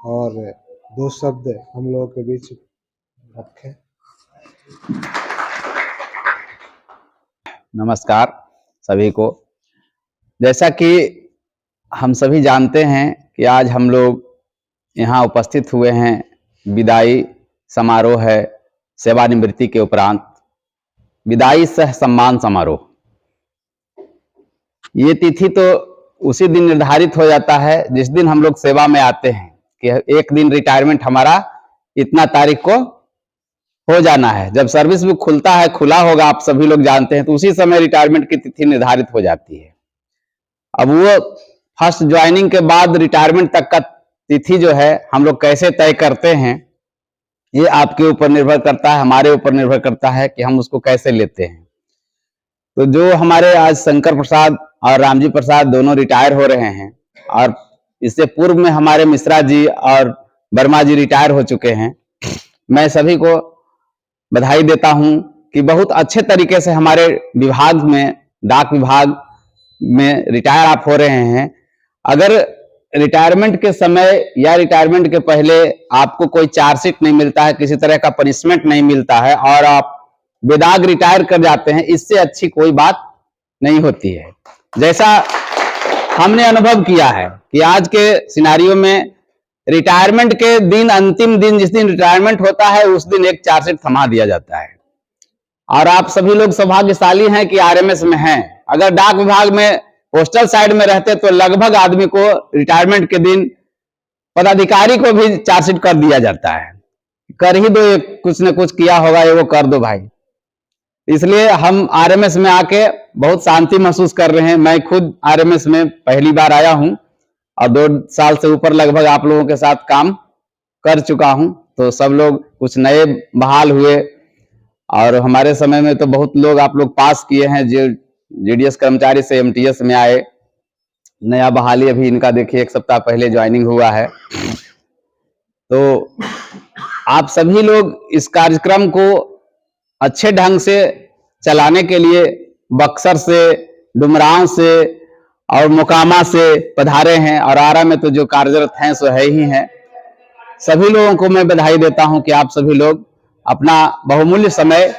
और 2 शब्द हम लोगों के बीच रखें। नमस्कार सभी को। जैसा कि हम सभी जानते हैं कि आज हम लोग यहाँ उपस्थित हुए हैं, विदाई समारोह है सेवानिवृत्ति के उपरांत, विदाई सह सम्मान समारोह। ये तिथि तो उसी दिन निर्धारित हो जाता है जिस दिन हम लोग सेवा में आते हैं कि एक दिन रिटायरमेंट हमारा इतना तारीख को हो जाना है। जब सर्विस बुक खुलता है, खुला होगा आप सभी लोग जानते हैं, तो उसी समय रिटायरमेंट की तिथि निर्धारित हो जाती है। अब वो फर्स्ट ज्वाइनिंग के बाद रिटायरमेंट तक का तिथि जो है हम लोग कैसे तय करते हैं, ये आपके ऊपर निर्भर करता है, हमारे ऊपर निर्भर करता है कि हम उसको कैसे लेते हैं। तो जो हमारे आज शंकर प्रसाद और रामजी प्रसाद दोनों रिटायर हो रहे हैं, और इससे पूर्व में हमारे मिश्रा जी और वर्मा जी रिटायर हो चुके हैं, मैं सभी को बधाई देता हूं कि बहुत अच्छे तरीके से हमारे विभाग में, डाक विभाग में रिटायर आप हो रहे हैं। अगर रिटायरमेंट के समय या रिटायरमेंट के पहले आपको कोई चार्जशीट नहीं मिलता है, किसी तरह का पनिशमेंट नहीं मिलता है और आप बेदाग रिटायर कर जाते हैं, इससे अच्छी कोई बात नहीं होती है। जैसा हमने अनुभव किया है कि आज के सिनारियों में रिटायरमेंट के दिन, अंतिम दिन जिस दिन रिटायरमेंट होता है, उस दिन एक चार्जशीट थमा दिया जाता है। और आप सभी लोग सौभाग्यशाली हैं कि RMS में हैं। अगर डाक विभाग में पोस्टल साइड में रहते तो लगभग आदमी को रिटायरमेंट के दिन पदाधिकारी को भी चार्जशीट कर दिया जाता है, कर ही दो, कुछ न कुछ किया होगा, ये वो कर दो भाई। इसलिए हम RMS में आके बहुत शांति महसूस कर रहे हैं। मैं खुद RMS में पहली बार आया हूं और 2 साल से ऊपर लगभग आप लोगों के साथ काम कर चुका हूं। तो सब लोग कुछ नए बहाल हुए, और हमारे समय में तो बहुत लोग आप लोग पास किए हैं, जो GDS कर्मचारी से MTS में आए। नया बहाली अभी इनका देखिए 1 सप्ताह पहले ज्वाइनिंग हुआ है। तो आप सभी लोग इस कार्यक्रम को अच्छे ढंग से चलाने के लिए बक्सर से, डुमरांव से और मोकामा से पधारे हैं, और आरा में तो जो कार्यरत हैं सो है ही हैं। सभी लोगों को मैं बधाई देता हूं कि आप सभी लोग अपना बहुमूल्य समय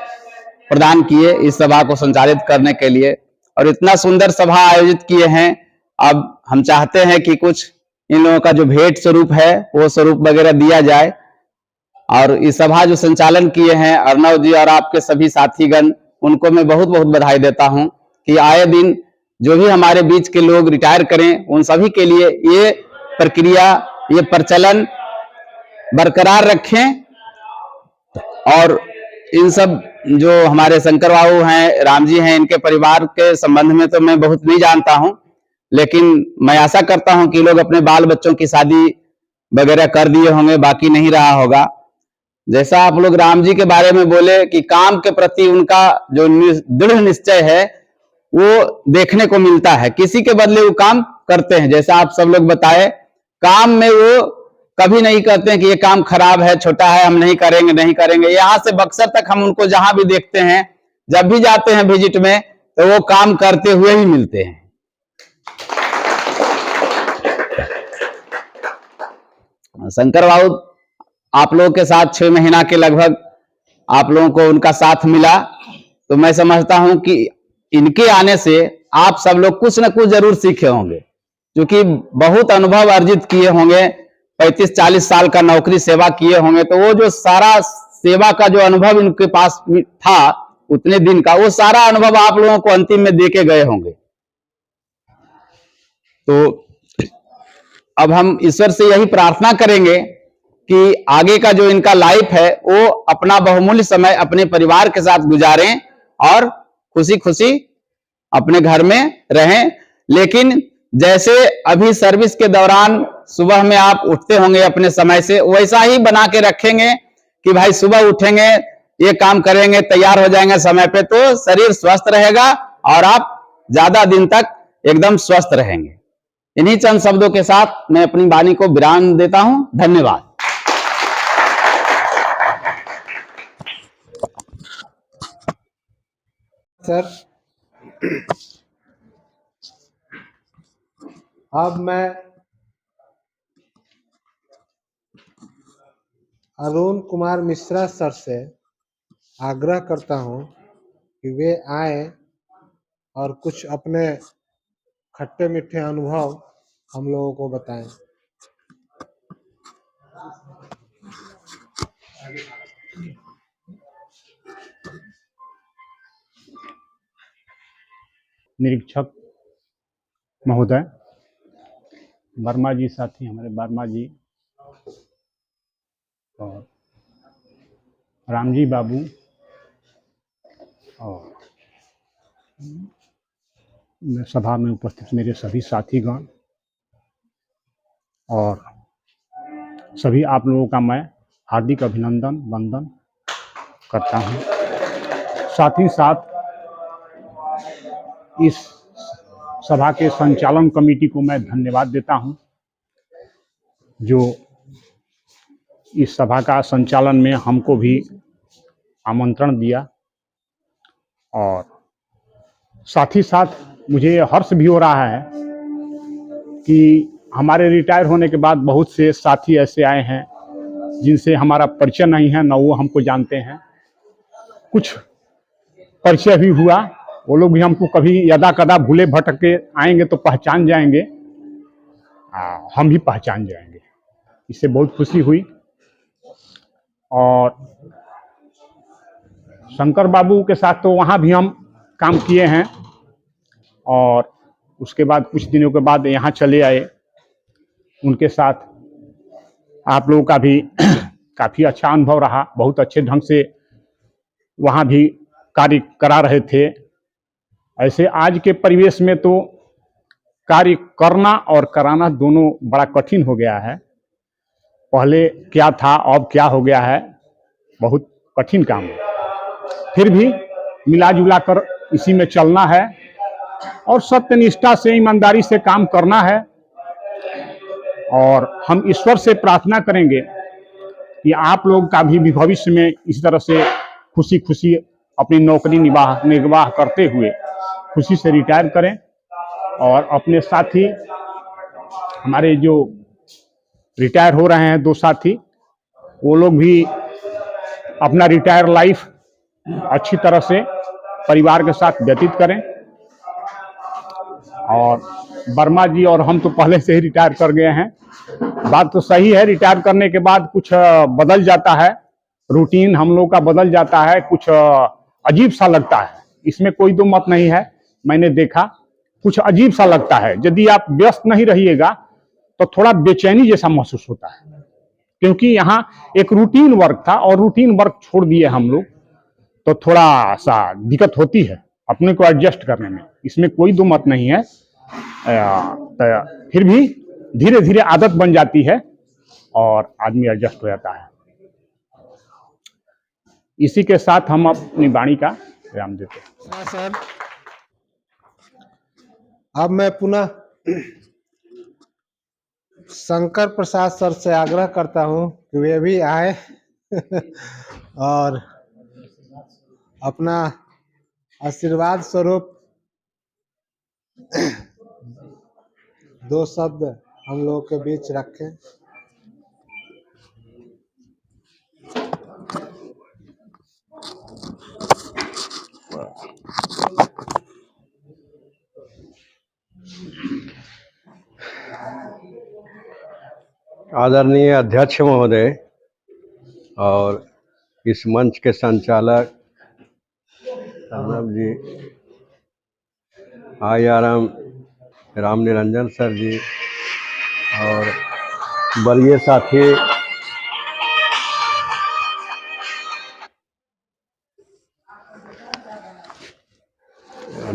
प्रदान किए इस सभा को संचालित करने के लिए, और इतना सुंदर सभा आयोजित किए हैं। अब हम चाहते हैं कि कुछ इन लोगों का जो भेंट स्वरूप है वो स्वरूप वगैरह दिया जाए। और इस सभा जो संचालन किए हैं अर्णव जी और आपके सभी साथीगण, उनको मैं बहुत बहुत बधाई देता हूं कि आए दिन जो भी हमारे बीच के लोग रिटायर करें, उन सभी के लिए ये प्रक्रिया, ये प्रचलन बरकरार रखें। और इन सब जो हमारे शंकर बाबू हैं, राम जी हैं, इनके परिवार के संबंध में तो मैं बहुत नहीं जानता हूं, लेकिन मैं आशा करता हूं कि लोग अपने बाल बच्चों की शादी वगैरह कर दिए होंगे, बाकी नहीं रहा होगा। जैसा आप लोग राम जी के बारे में बोले कि काम के प्रति उनका जो दृढ़ निश्चय है वो देखने को मिलता है, किसी के बदले वो काम करते हैं। जैसा आप सब लोग बताए, काम में वो कभी नहीं कहते हैं कि ये काम खराब है, छोटा है, हम नहीं करेंगे नहीं करेंगे। यहाँ से बक्सर तक हम उनको जहां भी देखते हैं, जब भी जाते हैं विजिट में, तो वो काम करते हुए ही मिलते हैं। शंकर बाबू आप लोगों के साथ 6 महीना के लगभग आप लोगों को उनका साथ मिला, तो मैं समझता हूं कि इनके आने से आप सब लोग कुछ न कुछ जरूर सीखे होंगे, क्योंकि बहुत अनुभव अर्जित किए होंगे, 35-40 साल का नौकरी सेवा किए होंगे, तो वो जो सारा सेवा का जो अनुभव इनके पास था उतने दिन का, वो सारा अनुभव आप लोगों को अंतिम में दे के गए होंगे। तो अब हम ईश्वर से यही प्रार्थना करेंगे कि आगे का जो इनका लाइफ है वो अपना बहुमूल्य समय अपने परिवार के साथ गुजारें और खुशी खुशी अपने घर में रहें। लेकिन जैसे अभी सर्विस के दौरान सुबह में आप उठते होंगे अपने समय से, वैसा ही बना के रखेंगे कि भाई सुबह उठेंगे, ये काम करेंगे, तैयार हो जाएंगे समय पे, तो शरीर स्वस्थ रहेगा और आप ज्यादा दिन तक एकदम स्वस्थ रहेंगे। इन्हीं चंद शब्दों के साथ मैं अपनी वाणी को विराम देता हूं। धन्यवाद। सर, अब मैं अरुण कुमार मिश्रा सर से आग्रह करता हूं कि वे आए और कुछ अपने खट्टे मीठे अनुभव हम लोगों को बताएं। निरीक्षक महोदय, वर्मा जी साथी, हमारे वर्मा जी और राम जी बाबू और सभा में उपस्थित मेरे सभी साथीगण और सभी आप लोगों का मैं हार्दिक अभिनंदन वंदन करता हूं। साथ ही साथ इस सभा के संचालन कमेटी को मैं धन्यवाद देता हूं, जो इस सभा का संचालन में हमको भी आमंत्रण दिया। और साथ ही साथ मुझे हर्ष भी हो रहा है कि हमारे रिटायर होने के बाद बहुत से साथी ऐसे आए हैं जिनसे हमारा परिचय नहीं है, न वो हमको जानते हैं। कुछ परिचय भी हुआ, वो लोग भी हमको कभी यदा कदा भूले भटक के आएंगे तो पहचान जाएंगे, हम भी पहचान जाएंगे। इससे बहुत खुशी हुई। और शंकर बाबू के साथ तो वहाँ भी हम काम किए हैं और उसके बाद कुछ दिनों के बाद यहाँ चले आए। उनके साथ आप लोगों का भी काफ़ी अच्छा अनुभव रहा, बहुत अच्छे ढंग से वहाँ भी कार्य करा रहे थे। ऐसे आज के परिवेश में तो कार्य करना और कराना दोनों बड़ा कठिन हो गया है। पहले क्या था, अब क्या हो गया है, बहुत कठिन काम है। फिर भी मिला जुला कर इसी में चलना है और सत्यनिष्ठा से, ईमानदारी से काम करना है। और हम ईश्वर से प्रार्थना करेंगे कि आप लोग का भी भविष्य में इस तरह से खुशी खुशी अपनी नौकरी निर्वाह करते हुए खुशी से रिटायर करें। और अपने साथी, हमारे जो रिटायर हो रहे हैं 2 साथी, वो लोग भी अपना रिटायर लाइफ अच्छी तरह से परिवार के साथ व्यतीत करें। और वर्मा जी और हम तो पहले से ही रिटायर कर गए हैं। बात तो सही है, रिटायर करने के बाद कुछ बदल जाता है, रूटीन हम लोग का बदल जाता है, कुछ अजीब सा लगता है, इसमें कोई दो मत नहीं है। मैंने देखा कुछ अजीब सा लगता है। यदि आप व्यस्त नहीं रहिएगा तो थोड़ा बेचैनी जैसा महसूस होता है, क्योंकि यहाँ एक रूटीन वर्क था और रूटीन वर्क छोड़ दिए हम लोग, तो थोड़ा सा दिक्कत होती है अपने को एडजस्ट करने में, इसमें कोई दो मत नहीं है। फिर भी धीरे धीरे आदत बन जाती है और आदमी एडजस्ट हो जाता है। इसी के साथ हम अपनी वाणी का विराम देते हैं। सर, अब मैं पुनः शंकर प्रसाद सर से आग्रह करता हूं कि वे भी आए और अपना आशीर्वाद स्वरूप दो शब्द हम लोगों के बीच रखें। आदरणीय अध्यक्ष महोदय और इस मंच के संचालक अर्नब जी, IRM राम निरंजन सर जी और वरीय साथी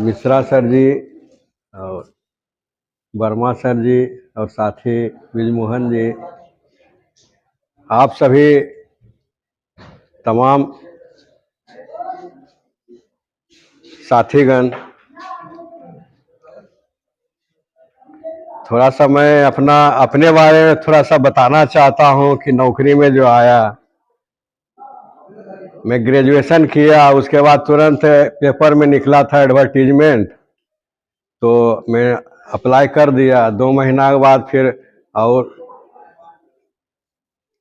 मिश्रा सर जी और वर्मा सर जी और साथी ब्रिजमोहन जी, आप सभी तमाम साथीगण, थोड़ा सा मैं अपने बारे में थोड़ा सा बताना चाहता हूं कि नौकरी में जो आया, मैं ग्रेजुएशन किया, उसके बाद तुरंत पेपर में निकला था एडवर्टीजमेंट, तो मैं अप्लाई कर दिया। 2 महीना के बाद फिर और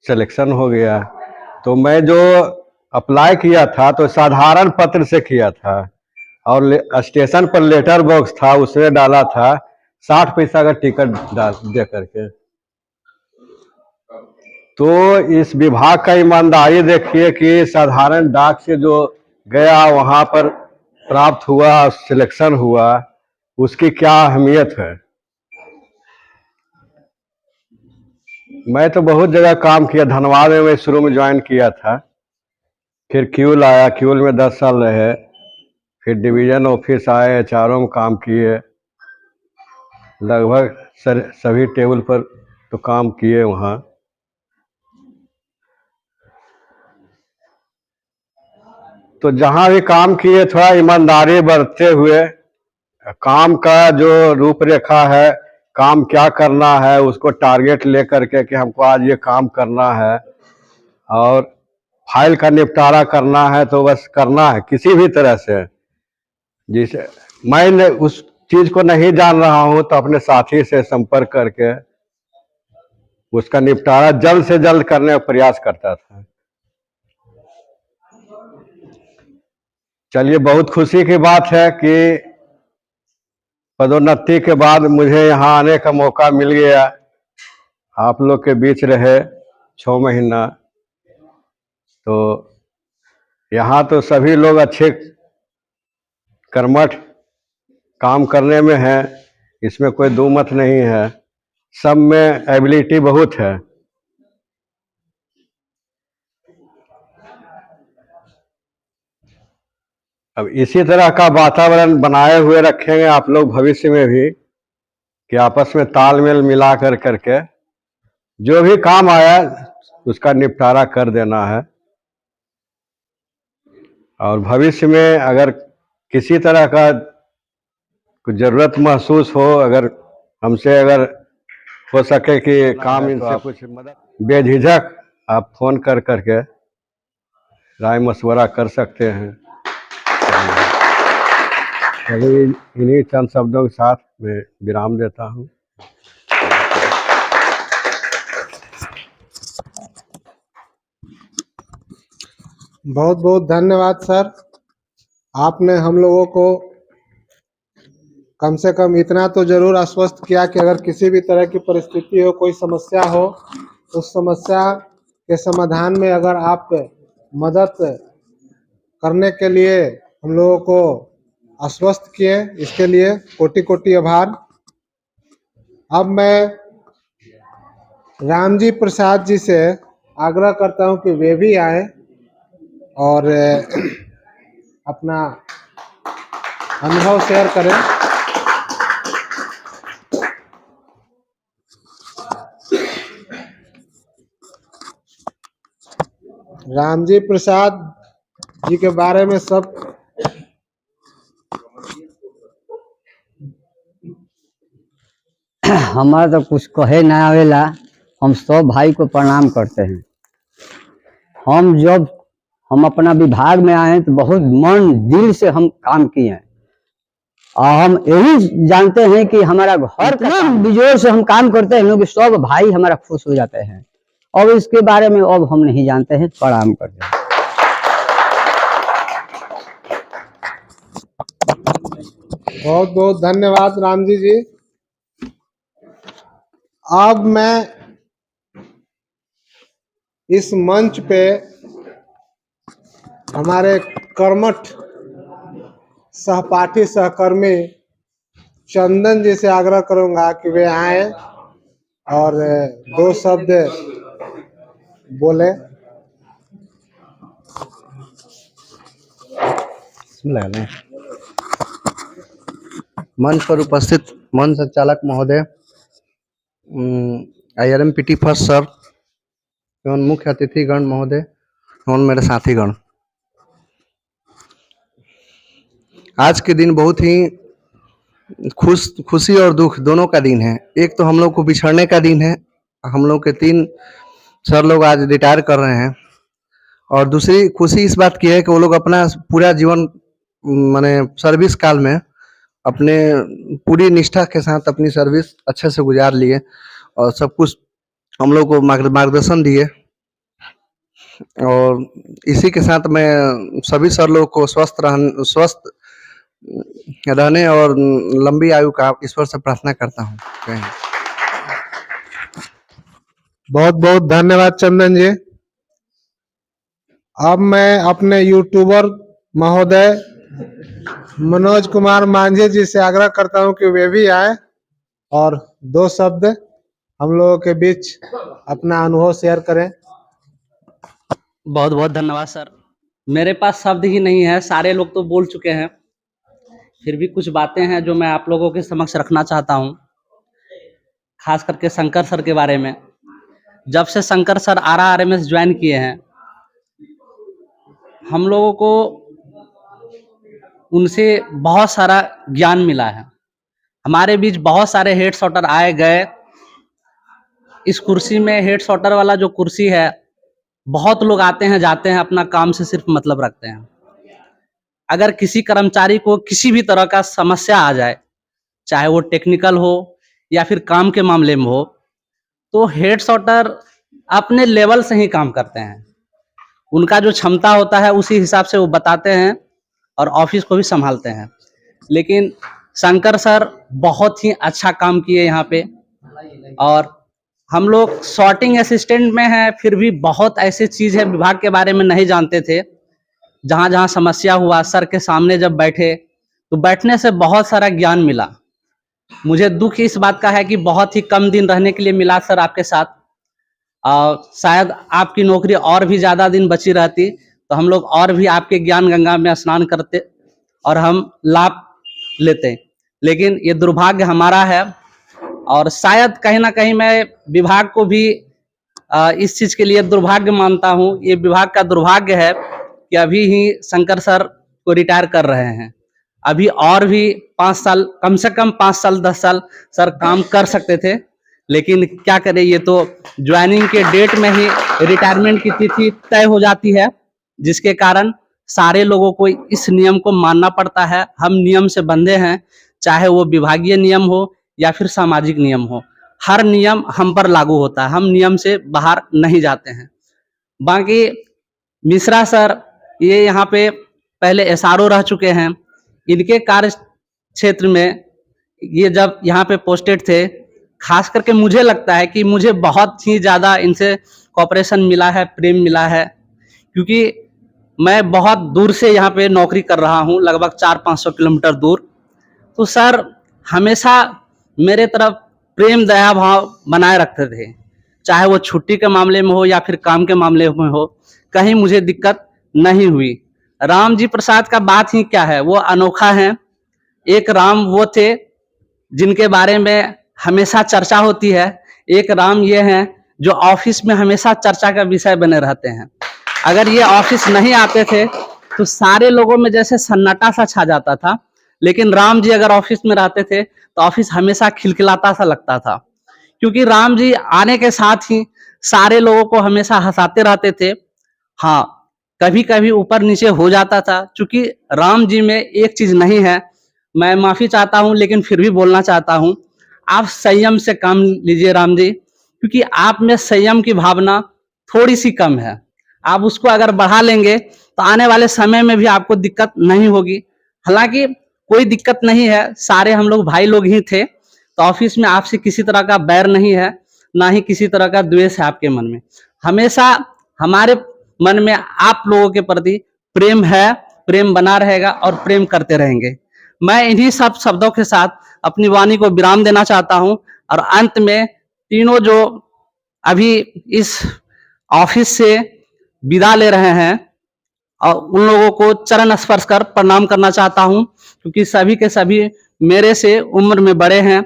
सिलेक्शन हो गया। तो मैं जो अप्लाई किया था तो साधारण पत्र से किया था और स्टेशन पर लेटर बॉक्स था, उसमें डाला था 60 पैसा का टिकट डाल दे करके। तो इस विभाग का ईमानदारी देखिए कि साधारण डाक से जो गया वहां पर प्राप्त हुआ, सिलेक्शन हुआ, उसकी क्या अहमियत है। मैं तो बहुत जगह काम किया, धनबाद में मैं शुरू में ज्वाइन किया था, फिर क्यूल आया, क्यूल में 10 साल रहे, फिर डिवीजन ऑफिस आए, HRO में काम किए, लगभग सभी टेबल पर तो काम किए वहाँ। तो जहाँ भी काम किए थोड़ा ईमानदारी बरतते हुए, काम का जो रूपरेखा है, काम क्या करना है, उसको टारगेट लेकर के कि हमको आज ये काम करना है और फाइल का निपटारा करना है, तो बस करना है किसी भी तरह से। जिसे मैं उस चीज को नहीं जान रहा हूं तो अपने साथी से संपर्क करके उसका निपटारा जल्द से जल्द करने का प्रयास करता था। चलिए, बहुत खुशी की बात है कि पदोन्नति के बाद मुझे यहाँ आने का मौका मिल गया। आप लोग के बीच रहे 6 महीना, तो यहाँ तो सभी लोग अच्छे कर्मठ काम करने में हैं, इसमें कोई दो मत नहीं है, सब में एबिलिटी बहुत है। अब इसी तरह का वातावरण बनाए हुए रखेंगे आप लोग भविष्य में भी, कि आपस में तालमेल मिला करके जो भी काम आया उसका निपटारा कर देना है। और भविष्य में अगर किसी तरह का कुछ जरूरत महसूस हो, अगर हमसे अगर हो सके कि काम इनसे कुछ मदद, बेझिझक आप फोन करके राय मशवरा कर सकते हैं। चलिए, इन्हीं चंद शब्दों के साथ मैं विराम देता हूँ। बहुत बहुत धन्यवाद सर, आपने हम लोगों को कम से कम इतना तो जरूर आश्वस्त किया कि अगर किसी भी तरह की परिस्थिति हो, कोई समस्या हो, उस समस्या के समाधान में अगर आप मदद करने के लिए हम लोगों को आश्वस्त किए, इसके लिए कोटि कोटि आभार। अब मैं रामजी प्रसाद जी से आग्रह करता हूं कि वे भी आए और अपना अनुभव शेयर करें। रामजी प्रसाद जी के बारे में सब हमारा तो कुछ कहे ना आवेला। हम सब भाई को प्रणाम करते हैं। हम अपना विभाग में आए हैं तो बहुत मन दिल से हम काम किए हैं और हम यही जानते हैं कि हमारा घर का बिजोर से हम काम करते हैं लोग, सब भाई हमारा खुश हो जाते हैं। अब इसके बारे में अब हम नहीं जानते हैं, प्रणाम करते हैं। बहुत बहुत धन्यवाद रामजी जी। अब मैं इस मंच पे हमारे कर्मठ सहपाठी सहकर्मी चंदन जी से आग्रह करूंगा कि वे आए और दो शब्द बोले। मंच पर उपस्थित मंच संचालक महोदय, IRMPT फर्स्ट सर एवं मुख्य अतिथिगण महोदय एवं मेरे साथीगण, आज के दिन बहुत ही खुशी और दुख दोनों का दिन है। एक तो हम लोग को बिछड़ने का दिन है, हम लोग के 3 सर लोग आज रिटायर कर रहे हैं, और दूसरी खुशी इस बात की है कि वो लोग अपना पूरा जीवन माने सर्विस काल में अपने पूरी निष्ठा के साथ अपनी सर्विस अच्छे से गुजार लिए और सब कुछ हम लोग को मार्गदर्शन दिए। और इसी के साथ मैं सभी सर लोग को स्वस्थ रहने और लंबी आयु का ईश्वर से प्रार्थना करता हूँ। बहुत बहुत धन्यवाद चंदन जी। अब मैं अपने यूट्यूबर महोदय मनोज कुमार मांझी जी से आग्रह करता हूं कि वे भी आए और 2 शब्द हम लोगों के बीच अपना अनुभव शेयर करें। बहुत बहुत धन्यवाद सर। मेरे पास शब्द ही नहीं है, सारे लोग तो बोल चुके हैं। फिर भी कुछ बातें हैं जो मैं आप लोगों के समक्ष रखना चाहता हूं, खास करके शंकर सर के बारे में। जब से शंकर सर RRMS ज्वाइन किए हैं, हम लोगों को उनसे बहुत सारा ज्ञान मिला है। हमारे बीच बहुत सारे हेड शॉटर आए गए। इस कुर्सी में हेड शॉटर वाला जो कुर्सी है, बहुत लोग आते हैं जाते हैं, अपना काम से सिर्फ मतलब रखते हैं। अगर किसी कर्मचारी को किसी भी तरह का समस्या आ जाए, चाहे वो टेक्निकल हो या फिर काम के मामले में हो, तो हेड शॉटर अपने लेवल से ही काम करते हैं। उनका जो क्षमता होता है उसी हिसाब से वो बताते हैं और ऑफिस को भी संभालते हैं। लेकिन शंकर सर बहुत ही अच्छा काम किए यहाँ पे। और हम लोग सॉर्टिंग असिस्टेंट में हैं, फिर भी बहुत ऐसी चीज़ है विभाग के बारे में नहीं जानते थे। जहाँ जहाँ समस्या हुआ, सर के सामने जब बैठे तो बैठने से बहुत सारा ज्ञान मिला। मुझे दुख इस बात का है कि बहुत ही कम दिन रहने के लिए मिला सर आपके साथ। शायद आपकी नौकरी और भी ज़्यादा दिन बची रहती तो हम लोग और भी आपके ज्ञान गंगा में स्नान करते और हम लाभ लेते। लेकिन ये दुर्भाग्य हमारा है, और शायद कहीं ना कहीं मैं विभाग को भी इस चीज़ के लिए दुर्भाग्य मानता हूँ। ये विभाग का दुर्भाग्य है कि अभी ही शंकर सर को रिटायर कर रहे हैं। अभी और भी 5 साल, कम से कम 5 साल 10 साल सर काम कर सकते थे, लेकिन क्या करें, ये तो ज्वाइनिंग के डेट में ही रिटायरमेंट की तिथि तय हो जाती है, जिसके कारण सारे लोगों को इस नियम को मानना पड़ता है। हम नियम से बंधे हैं, चाहे वो विभागीय नियम हो या फिर सामाजिक नियम हो। हर नियम हम पर लागू होता है, हम नियम से बाहर नहीं जाते हैं। बाकी मिश्रा सर, ये यहाँ पे पहले SRO रह चुके हैं। इनके कार्य क्षेत्र में ये जब यहाँ पे पोस्टेड थे, खास करके मुझे लगता है कि मुझे बहुत ही ज़्यादा इनसे कोऑपरेशन मिला है, प्रेम मिला है। क्योंकि मैं बहुत दूर से यहाँ पे नौकरी कर रहा हूँ, लगभग 400-500 किलोमीटर दूर। तो सर हमेशा मेरे तरफ प्रेम दया भाव बनाए रखते थे, चाहे वो छुट्टी के मामले में हो या फिर काम के मामले में हो, कहीं मुझे दिक्कत नहीं हुई। राम जी प्रसाद का बात ही क्या है, वो अनोखा है। एक राम वो थे जिनके बारे में हमेशा चर्चा होती है, एक राम ये हैं जो ऑफिस में हमेशा चर्चा का विषय बने रहते हैं। अगर ये ऑफिस नहीं आते थे तो सारे लोगों में जैसे सन्नाटा सा छा जाता था, लेकिन राम जी अगर ऑफिस में रहते थे तो ऑफिस हमेशा खिलखिलाता सा लगता था, क्योंकि राम जी आने के साथ ही सारे लोगों को हमेशा हंसाते रहते थे। हाँ, कभी कभी ऊपर नीचे हो जाता था, क्योंकि राम जी में एक चीज नहीं है, मैं माफी चाहता हूं लेकिन फिर भी बोलना चाहता हूं, आप संयम से काम लीजिए राम जी, क्योंकि आप में संयम की भावना थोड़ी सी कम है। आप उसको अगर बढ़ा लेंगे तो आने वाले समय में भी आपको दिक्कत नहीं होगी। हालांकि कोई दिक्कत नहीं है, सारे हम लोग भाई लोग ही थे, तो ऑफिस में आपसे किसी तरह का बैर नहीं है, ना ही किसी तरह का द्वेष है आपके मन में। हमेशा हमारे मन में आप लोगों के प्रति प्रेम है, प्रेम बना रहेगा और प्रेम करते रहेंगे। मैं इन्हीं सब शब्दों के साथ अपनी वाणी को विराम देना चाहता हूं और अंत में तीनों जो अभी इस ऑफिस से विदा ले रहे हैं और उन लोगों को चरण स्पर्श कर प्रणाम करना चाहता हूं, क्योंकि सभी के सभी मेरे से उम्र में बड़े हैं,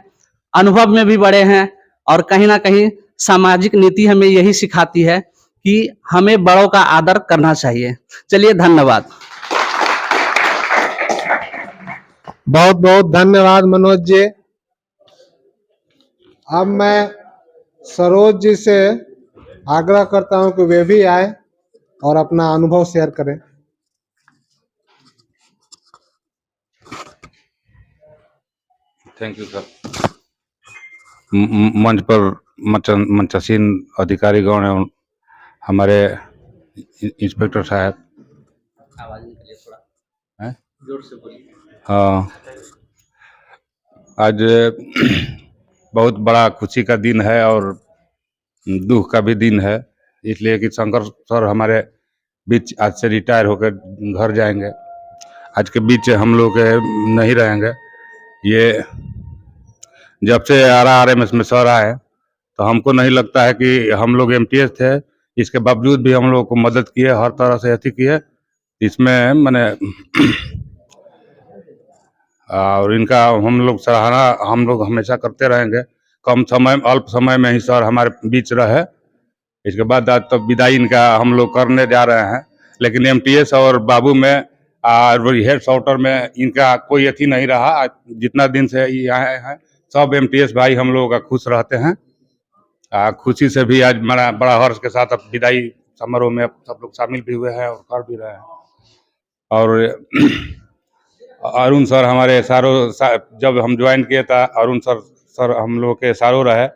अनुभव में भी बड़े हैं, और कहीं ना कहीं सामाजिक नीति हमें यही सिखाती है कि हमें बड़ों का आदर करना चाहिए। चलिए, धन्यवाद। बहुत बहुत धन्यवाद मनोज जी। अब मैं सरोज जी से आग्रह करता हूं कि वे भी आए और अपना अनुभव शेयर करें। Thank you sir. मंच पर मंचासीन अधिकारीगण एवं हमारे इंस्पेक्टर साहब, आवाज निकलिए थोड़ा, हैं? जोर से बोलिए। हाँ, आज बहुत बड़ा खुशी का दिन है और दुख का भी दिन है, इसलिए कि शंकर सर हमारे बीच आज से रिटायर होकर घर जाएंगे। आज के बीच हम लोग नहीं रहेंगे। ये जब से RRMS में सर आए तो हमको नहीं लगता है कि हम लोग MTS थे, इसके बावजूद भी हम लोग को मदद किए, हर तरह से अति किए। इसमें मैंने और इनका हम लोग सराहना हम लोग हमेशा करते रहेंगे। कम समय अल्प समय में ही सर हमारे बीच रहे, इसके बाद आज तो विदाई इनका हम लोग करने जा रहे हैं। लेकिन MTS और बाबू में हेड सॉर्टर में इनका कोई अथी नहीं रहा। जितना दिन से ये आए हैं सब MTS भाई हम लोगों का खुश रहते हैं। खुशी से भी आज बड़ा हर्ष के साथ अब विदाई समारोह में सब लोग शामिल भी हुए हैं और कर भी रहे हैं। और अरुण सर हमारे जब हम ज्वाइन किए था, अरुण सर हम लोग के सारों रहे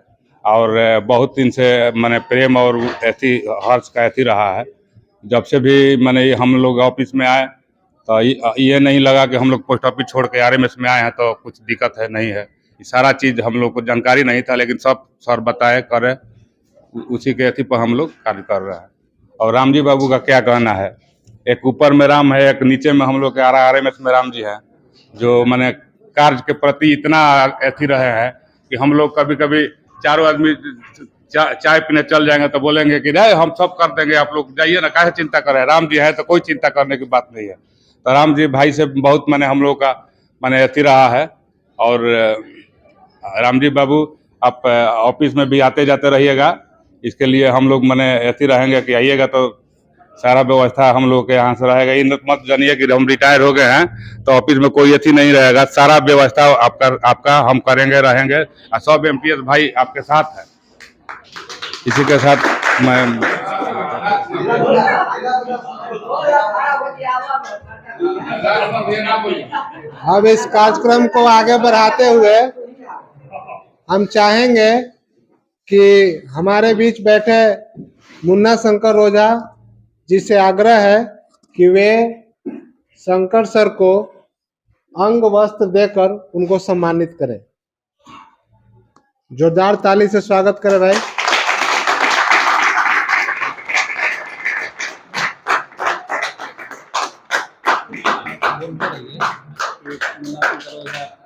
और बहुत दिन से मैंने प्रेम और ऐसी हर्ष का ऐसी रहा है। जब से भी मैंने हम लोग ऑफिस में आए तो ये नहीं लगा कि हम लोग पोस्ट ऑफिस छोड़ के RMS में आए हैं तो कुछ दिक्कत है, नहीं है। सारा चीज़ हम लोग को जानकारी नहीं था, लेकिन सब सर बताए करे, उसी के अथी पर हम लोग कार्य कर रहे हैं। और राम जी बाबू का क्या कहना है, एक ऊपर में राम है, एक नीचे में हम लोग के RRMS में राम जी हैं, जो मैंने कार्य के प्रति इतना अथी रहे हैं कि हम लोग कभी कभी चारों आदमी चाय पीने चल जाएंगे तो बोलेंगे कि नहीं हम सब कर देंगे, आप लोग जाइए ना, काहे चिंता कर रहे हैं, राम जी है तो कोई चिंता करने की बात नहीं है। तो राम जी भाई से बहुत मैंने हम लोग का मैंने अथी रहा है। और राम जी बाबू आप ऑफिस में भी आते जाते रहिएगा, इसके लिए हम लोग मैंने अथी रहेंगे कि आइएगा तो सारा व्यवस्था हम लोग के यहाँ से रहेगा। इन मत जानिए कि हम रिटायर हो गए हैं तो ऑफिस में कोई अथी नहीं रहेगा, सारा व्यवस्था आपका हम करेंगे रहेंगे और सब MTS भाई आपके साथ है। इसी के साथ मैं अब इस कार्यक्रम को आगे बढ़ाते हुए हम चाहेंगे कि हमारे बीच बैठे मुन्ना शंकर ओझा जी से आग्रह है कि वे शंकर सर को अंग वस्त्र देकर उनको सम्मानित करें। जोरदार ताली से स्वागत करें भाई।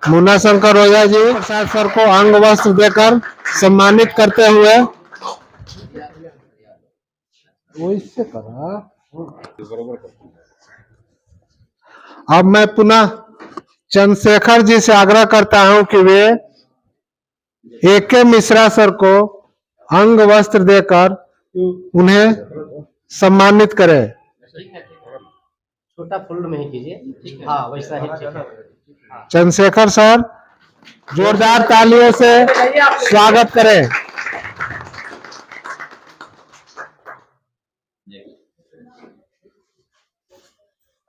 मुन्ना शंकर ओझा जी प्रसाद सर को अंग वस्त्र देकर सम्मानित करते हुए इससे करा। अब मैं पुनः चंद्रशेखर जी से आग्रह करता हूं कि वे AK मिश्रा सर को अंग वस्त्र देकर उन्हें सम्मानित करें। छोटा फुल में ही कीजिए। हाँ वैसा ही ठीक है। चंद्रशेखर सर जोरदार तालियों से स्वागत करें।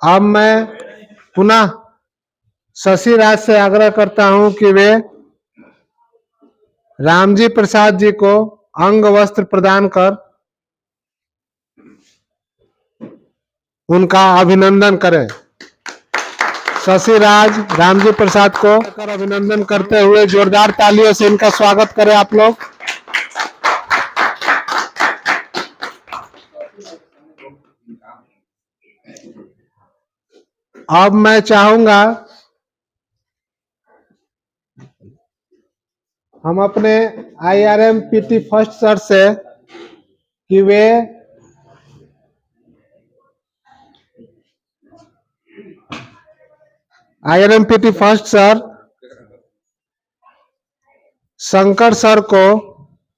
अब मैं पुनः शशि राज से आग्रह करता हूं कि वे रामजी प्रसाद जी को अंग वस्त्र प्रदान कर उनका अभिनंदन करें। शशि राज रामजी प्रसाद को अभिनंदन करते हुए जोरदार तालियों से इनका स्वागत करें आप लोग। अब मैं चाहूंगा हम अपने IRM PT फर्स्ट सर से कि वे IRM PT first sir Shankar sir को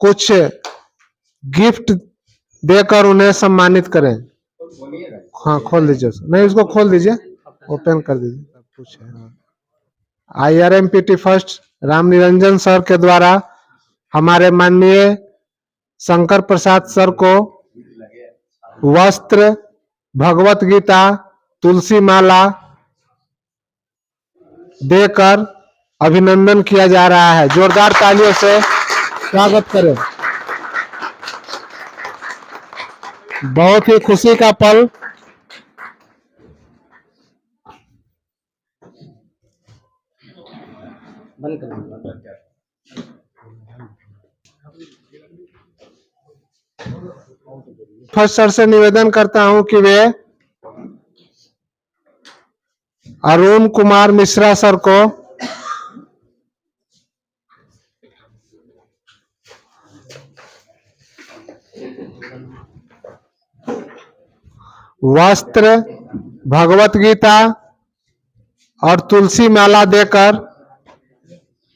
कुछ गिफ्ट देकर उन्हें सम्मानित करें। हाँ खोल दीजिए, नहीं उसको खोल दीजिए, ओपन कर दीजिए, सब कुछ है। IRM PT first Ram Niranjan sir के द्वारा हमारे माननीय शंकर प्रसाद सर को वस्त्र, भगवत गीता, तुलसी माला देकर अभिनंदन किया जा रहा है। जोरदार तालियों से स्वागत करें। बहुत ही खुशी का पल। फर्स्ट सर से निवेदन करता हूं कि वे अरुण कुमार मिश्रा सर को वस्त्र, भगवत गीता और तुलसी माला देकर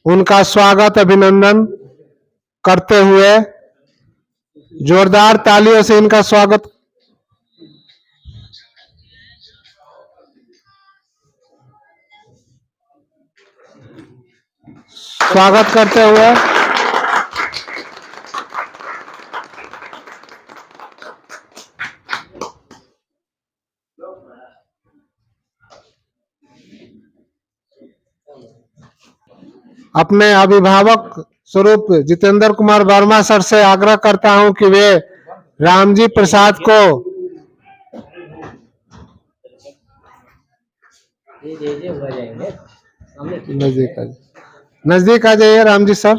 उनका स्वागत अभिनंदन करते हुए जोरदार तालियों से इनका स्वागत करते हुए अपने अभिभावक स्वरूप जितेंद्र कुमार वर्मा सर से आग्रह करता हूं कि वे रामजी प्रसाद को नजदीक आ जाइए रामजी सर।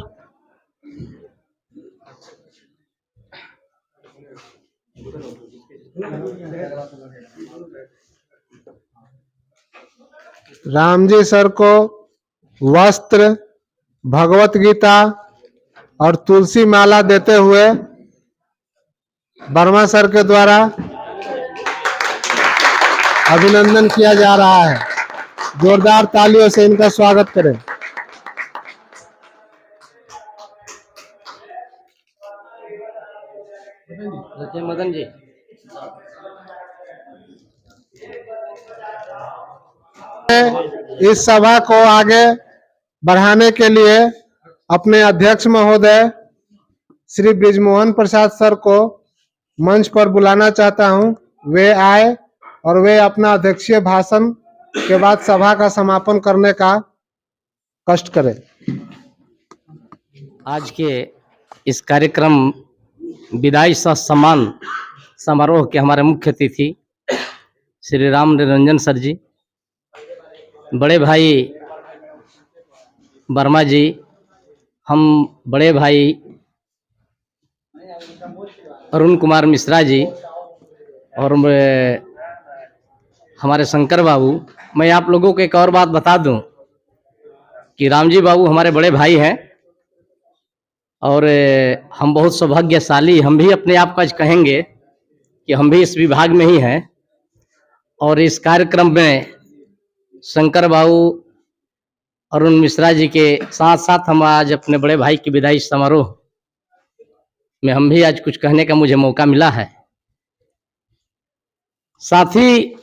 रामजी सर को वस्त्र, भगवत गीता और तुलसी माला देते हुए वर्मा सर के द्वारा अभिनंदन किया जा रहा है। जोरदार तालियों से इनका स्वागत करें। मदन जी इस सभा को आगे बढ़ाने के लिए अपने अध्यक्ष महोदय श्री बृजमोहन प्रसाद सर को मंच पर बुलाना चाहता हूं। वे आए और वे अपना अध्यक्षीय भाषण के बाद सभा का समापन करने का कष्ट करें। आज के इस कार्यक्रम विदाई सह सम्मान समारोह के हमारे मुख्य अतिथि श्री राम निरंजन सर जी, बड़े भाई वर्मा जी, हम बड़े भाई अरुण कुमार मिश्रा जी और हमारे शंकर बाबू। मैं आप लोगों को एक और बात बता दूं कि रामजी बाबू हमारे बड़े भाई हैं और हम बहुत सौभाग्यशाली, हम भी अपने आप को आज कहेंगे कि हम भी इस विभाग में ही हैं। और इस कार्यक्रम में शंकर बाबू, अरुण मिश्रा जी के साथ साथ हम आज अपने बड़े भाई की विदाई समारोह में हम भी आज कुछ कहने का मुझे मौका मिला है। साथ ही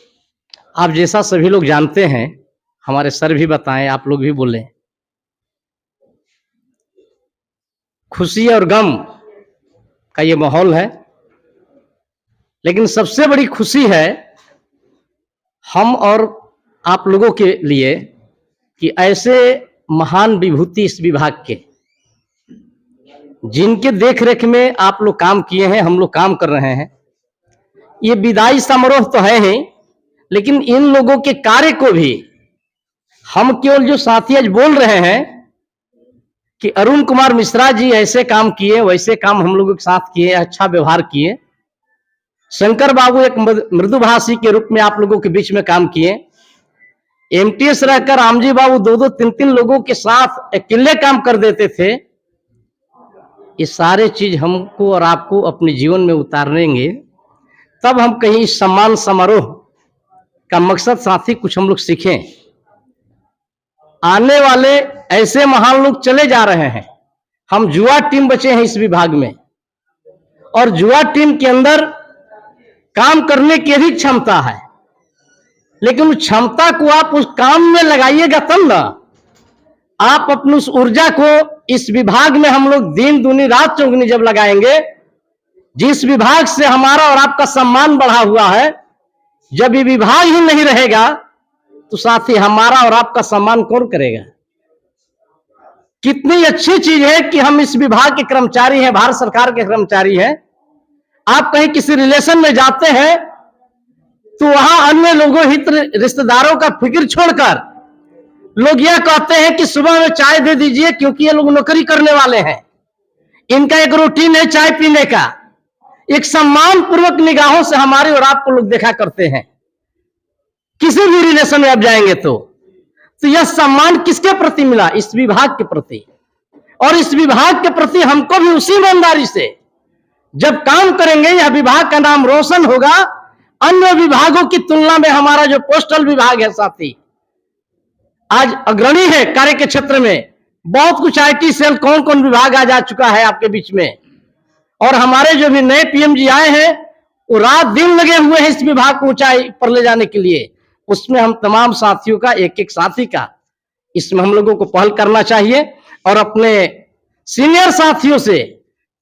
आप जैसा सभी लोग जानते हैं, हमारे सर भी बताएं, आप लोग भी बोलें, खुशी और गम का ये माहौल है। लेकिन सबसे बड़ी खुशी है हम और आप लोगों के लिए कि ऐसे महान विभूति इस विभाग के, जिनके देखरेख में आप लोग काम किए हैं, हम लोग काम कर रहे हैं। ये विदाई समारोह तो है ही, लेकिन इन लोगों के कार्य को भी हम केवल जो साथी आज बोल रहे हैं कि अरुण कुमार मिश्रा जी ऐसे काम किए, वैसे काम हम लोगों के साथ किए, अच्छा व्यवहार किए। शंकर बाबू एक मृदुभाषी के रूप में आप लोगों के बीच में काम किए। एमटीएस रहकर रामजी बाबू 2-2, 3-3 लोगों के साथ अकेले काम कर देते थे। ये सारे चीज हमको और आपको अपने जीवन में उतारेंगे, तब हम कहीं इस सम्मान समारोह का मकसद साथी कुछ हम लोग सीखें। आने वाले ऐसे महान लोग चले जा रहे हैं, हम जुआ टीम बचे हैं इस विभाग में, और जुआ टीम के अंदर काम करने की अधिक क्षमता है, लेकिन उस क्षमता को आप उस काम में लगाइएगा तब ना। आप अपनी उस ऊर्जा को इस विभाग में हम लोग दिन दूनी रात चौगुनी जब लगाएंगे, जिस विभाग से हमारा और आपका सम्मान बढ़ा हुआ है, जब ये विभाग ही नहीं रहेगा तो साथ ही हमारा और आपका सम्मान कौन करेगा। कितनी अच्छी चीज है कि हम इस विभाग के कर्मचारी हैं, भारत सरकार के कर्मचारी हैं। आप कहीं किसी रिलेशन में जाते हैं तो वहां अन्य लोगों, हित रिश्तेदारों का फिक्र छोड़कर लोग यह कहते हैं कि सुबह में चाय दे दीजिए, क्योंकि ये लोग नौकरी करने वाले हैं, इनका एक रूटीन है चाय पीने का। एक सम्मान पूर्वक निगाहों से हमारे और आपको लोग देखा करते हैं। किसी भी रिलेशन में आप जाएंगे तो यह सम्मान किसके प्रति मिला? इस विभाग के प्रति। और इस विभाग के प्रति हमको भी उसी ईमानदारी से जब काम करेंगे, यह विभाग का नाम रोशन होगा। अन्य विभागों की तुलना में हमारा जो पोस्टल विभाग है साथी, आज अग्रणी है कार्य के क्षेत्र में। बहुत कुछ आईटी सेल, कौन कौन विभाग आ जा चुका है आपके बीच में। और हमारे जो भी नए पीएमजी आए हैं, वो रात दिन लगे हुए हैं इस विभाग को ऊंचाई पर ले जाने के लिए। उसमें हम तमाम साथियों का, एक एक साथी का, इसमें हम लोगों को पहल करना चाहिए और अपने सीनियर साथियों से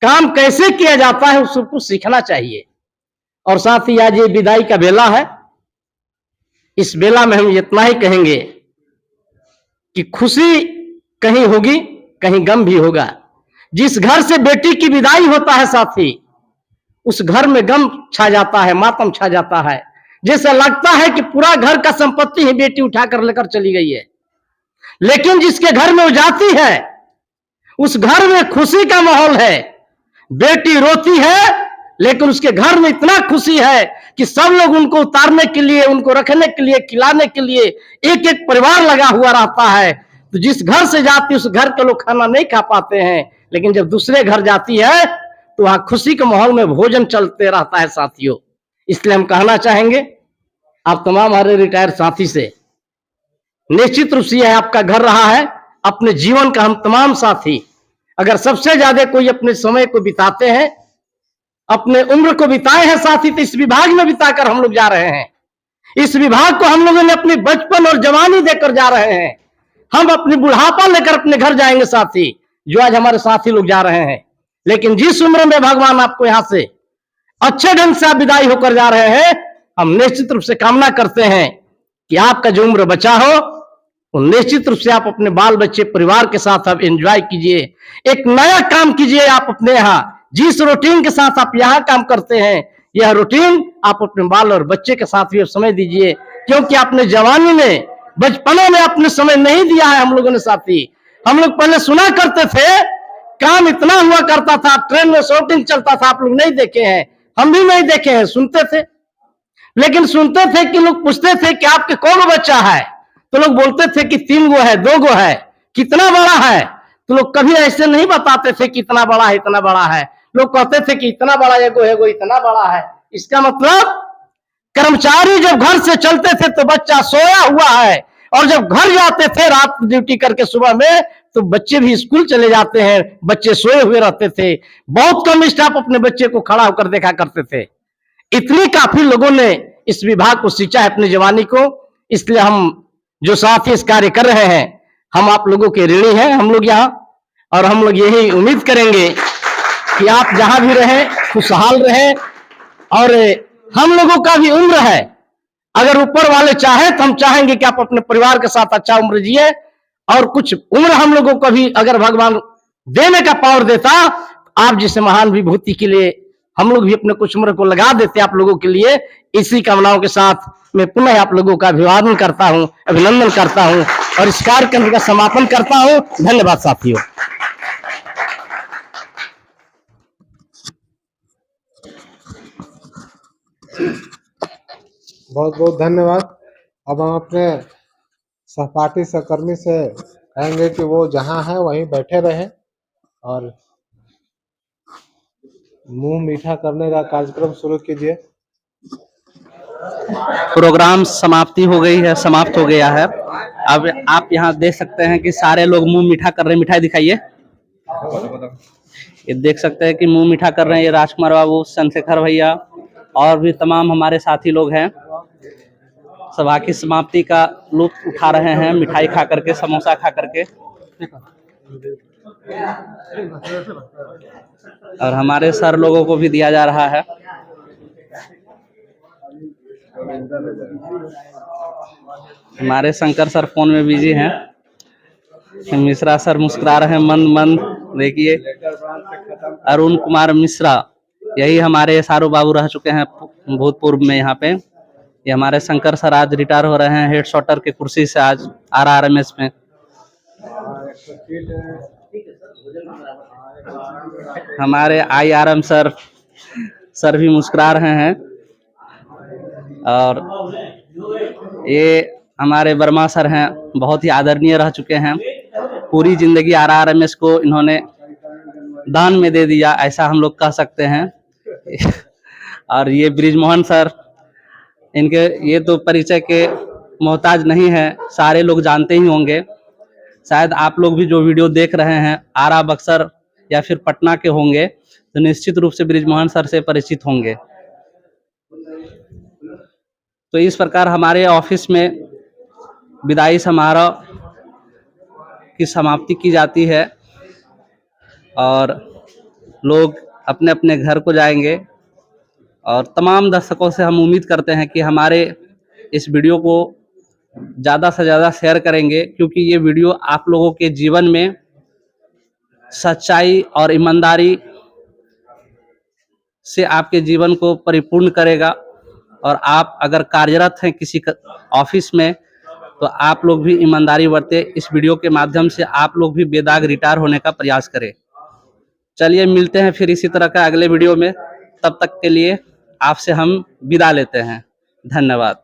काम कैसे किया जाता है उसको सीखना चाहिए। और साथ ही आज ये विदाई का बेला है, इस बेला में हम इतना ही कहेंगे कि खुशी कहीं होगी, कहीं गम भी होगा। जिस घर से बेटी की विदाई होता है साथी, उस घर में गम छा जाता है, मातम छा जाता है। जैसे लगता है कि पूरा घर का संपत्ति ही बेटी उठाकर लेकर चली गई है। लेकिन जिसके घर में वो जाती है, उस घर में खुशी का माहौल है। बेटी रोती है, लेकिन उसके घर में इतना खुशी है कि सब लोग उनको उतारने के लिए, उनको रखने के लिए, खिलाने के लिए एक एक परिवार लगा हुआ रहता है। तो जिस घर से जाती है उस घर के लोग खाना नहीं खा पाते हैं, लेकिन जब दूसरे घर जाती है तो वहां खुशी के माहौल में भोजन चलते रहता है साथियों। इसलिए हम कहना चाहेंगे आप तमाम हमारे रिटायर्ड साथी से, निश्चित रूप से यह आपका घर रहा है। अपने जीवन का हम तमाम साथी अगर सबसे ज्यादा कोई अपने समय को बिताते हैं, अपने उम्र को बिताए हैं साथी, तो इस विभाग में बिताकर हम लोग जा रहे हैं। इस विभाग को हम लोगों ने अपनी बचपन और जवानी देकर जा रहे हैं। हम अपनी बुढ़ापा लेकर अपने घर जाएंगे साथी, जो आज हमारे साथी लोग जा रहे हैं। लेकिन जिस उम्र में भगवान आपको यहां से अच्छे ढंग से आप विदाई होकर जा रहे हैं, हम निश्चित रूप से कामना करते हैं कि आपका जो उम्र बचा हो, वो निश्चित रूप से आप अपने बाल बच्चे परिवार के साथ आप एंजॉय कीजिए। एक नया काम कीजिए आप अपने यहाँ। जिस रूटीन के साथ आप यहाँ काम करते हैं, यह रूटीन आप अपने बाल और बच्चे के साथ भी समय दीजिए, क्योंकि आपने जवानी में, बचपनों में अपने समय नहीं दिया है हम लोगों ने साथी। हम लोग पहले सुना करते थे, काम इतना हुआ करता था, ट्रेन में शूटिंग चलता था, आप लोग नहीं देखे हैं, हम भी नहीं देखे हैं, सुनते थे। लेकिन सुनते थे कि लोग पूछते थे कि आपके कौन बच्चा है, तो लोग बोलते थे कि 3 गो है, 2 गो है। कितना बड़ा है, तो लोग कभी ऐसे नहीं बताते थे कि इतना बड़ा है, इतना बड़ा है। लोग कहते थे कि इतना बड़ा एगो है, वो इतना बड़ा है। इसका मतलब कर्मचारी जब घर से चलते थे तो बच्चा सोया हुआ है, और जब घर जाते थे रात ड्यूटी करके सुबह में, तो बच्चे भी स्कूल चले जाते हैं, बच्चे सोए हुए रहते थे। बहुत कम स्टाफ अपने बच्चे को खड़ा होकर देखा करते थे। इतनी काफी लोगों ने इस विभाग को सींचा है अपनी जवानी को। इसलिए हम जो साथी इस कार्य कर रहे हैं, हम आप लोगों के ऋणी हैं, हम लोग यहाँ। और हम लोग यही उम्मीद करेंगे कि आप जहां भी रहें खुशहाल रहें। और हम लोगों का भी उम्र है, अगर ऊपर वाले चाहे तो हम चाहेंगे कि आप अपने परिवार के साथ अच्छा उम्र जिए। और कुछ उम्र हम लोगों को भी अगर भगवान देने का पावर देता, आप जिसे महान विभूति के लिए हम लोग भी अपने कुछ उम्र को लगा देते आप लोगों के लिए। इसी कामनाओं के साथ मैं पुनः आप लोगों का अभिवादन करता हूं, अभिनंदन करता हूं और इस कार्यक्रम का समापन करता हूं। धन्यवाद साथियों। बहुत बहुत धन्यवाद। अब हम अपने सहपाठी सहकर्मी से कहेंगे कि वो जहां है वहीं बैठे रहे और मुंह मीठा करने का कार्यक्रम शुरू कीजिए। प्रोग्राम समाप्ति हो गई है, समाप्त हो गया है। अब आप यहाँ देख सकते हैं कि सारे लोग मुंह मीठा कर रहे हैं। मिठाई दिखाइए। ये देख सकते हैं कि मुंह मीठा कर रहे हैं ये राजकुमार बाबू, चंद्रशेखर भैया और भी तमाम हमारे साथी लोग हैं। सभा की समाप्ति का लुत्फ उठा रहे हैं मिठाई खा करके, समोसा खा करके। और हमारे सर लोगों को भी दिया जा रहा है। हमारे शंकर सर फोन में बिजी हैं। मिश्रा सर मुस्कुरा रहे हैं मंद मंद। देखिए अरुण कुमार मिश्रा, यही हमारे सारू बाबू रह चुके हैं भूतपूर्व में यहाँ पे। ये हमारे शंकर सर आज रिटायर हो रहे हैं हेड शॉटर के कुर्सी से आज RRMS में। हमारे IRM सर भी मुस्कुरा रहे हैं। और ये हमारे वर्मा सर हैं, बहुत ही आदरणीय रह चुके हैं। पूरी जिंदगी RRMS को इन्होंने दान में दे दिया, ऐसा हम लोग कह सकते हैं। और ये ब्रिजमोहन सर, इनके ये तो परिचय के मोहताज नहीं है, सारे लोग जानते ही होंगे। शायद आप लोग भी जो वीडियो देख रहे हैं आरा बक्सर या फिर पटना के होंगे, तो निश्चित रूप से ब्रिजमोहन सर से परिचित होंगे। तो इस प्रकार हमारे ऑफिस में विदाई समारोह की समाप्ति की जाती है और लोग अपने अपने घर को जाएंगे। और तमाम दर्शकों से हम उम्मीद करते हैं कि हमारे इस वीडियो को ज़्यादा से ज़्यादा शेयर करेंगे, क्योंकि ये वीडियो आप लोगों के जीवन में सच्चाई और ईमानदारी से आपके जीवन को परिपूर्ण करेगा। और आप अगर कार्यरत हैं किसी ऑफिस में, तो आप लोग भी ईमानदारी बरते। इस वीडियो के माध्यम से आप लोग भी बेदाग रिटायर होने का प्रयास करें। चलिए मिलते हैं फिर इसी तरह का अगले वीडियो में। तब तक के लिए आपसे हम विदा लेते हैं। धन्यवाद।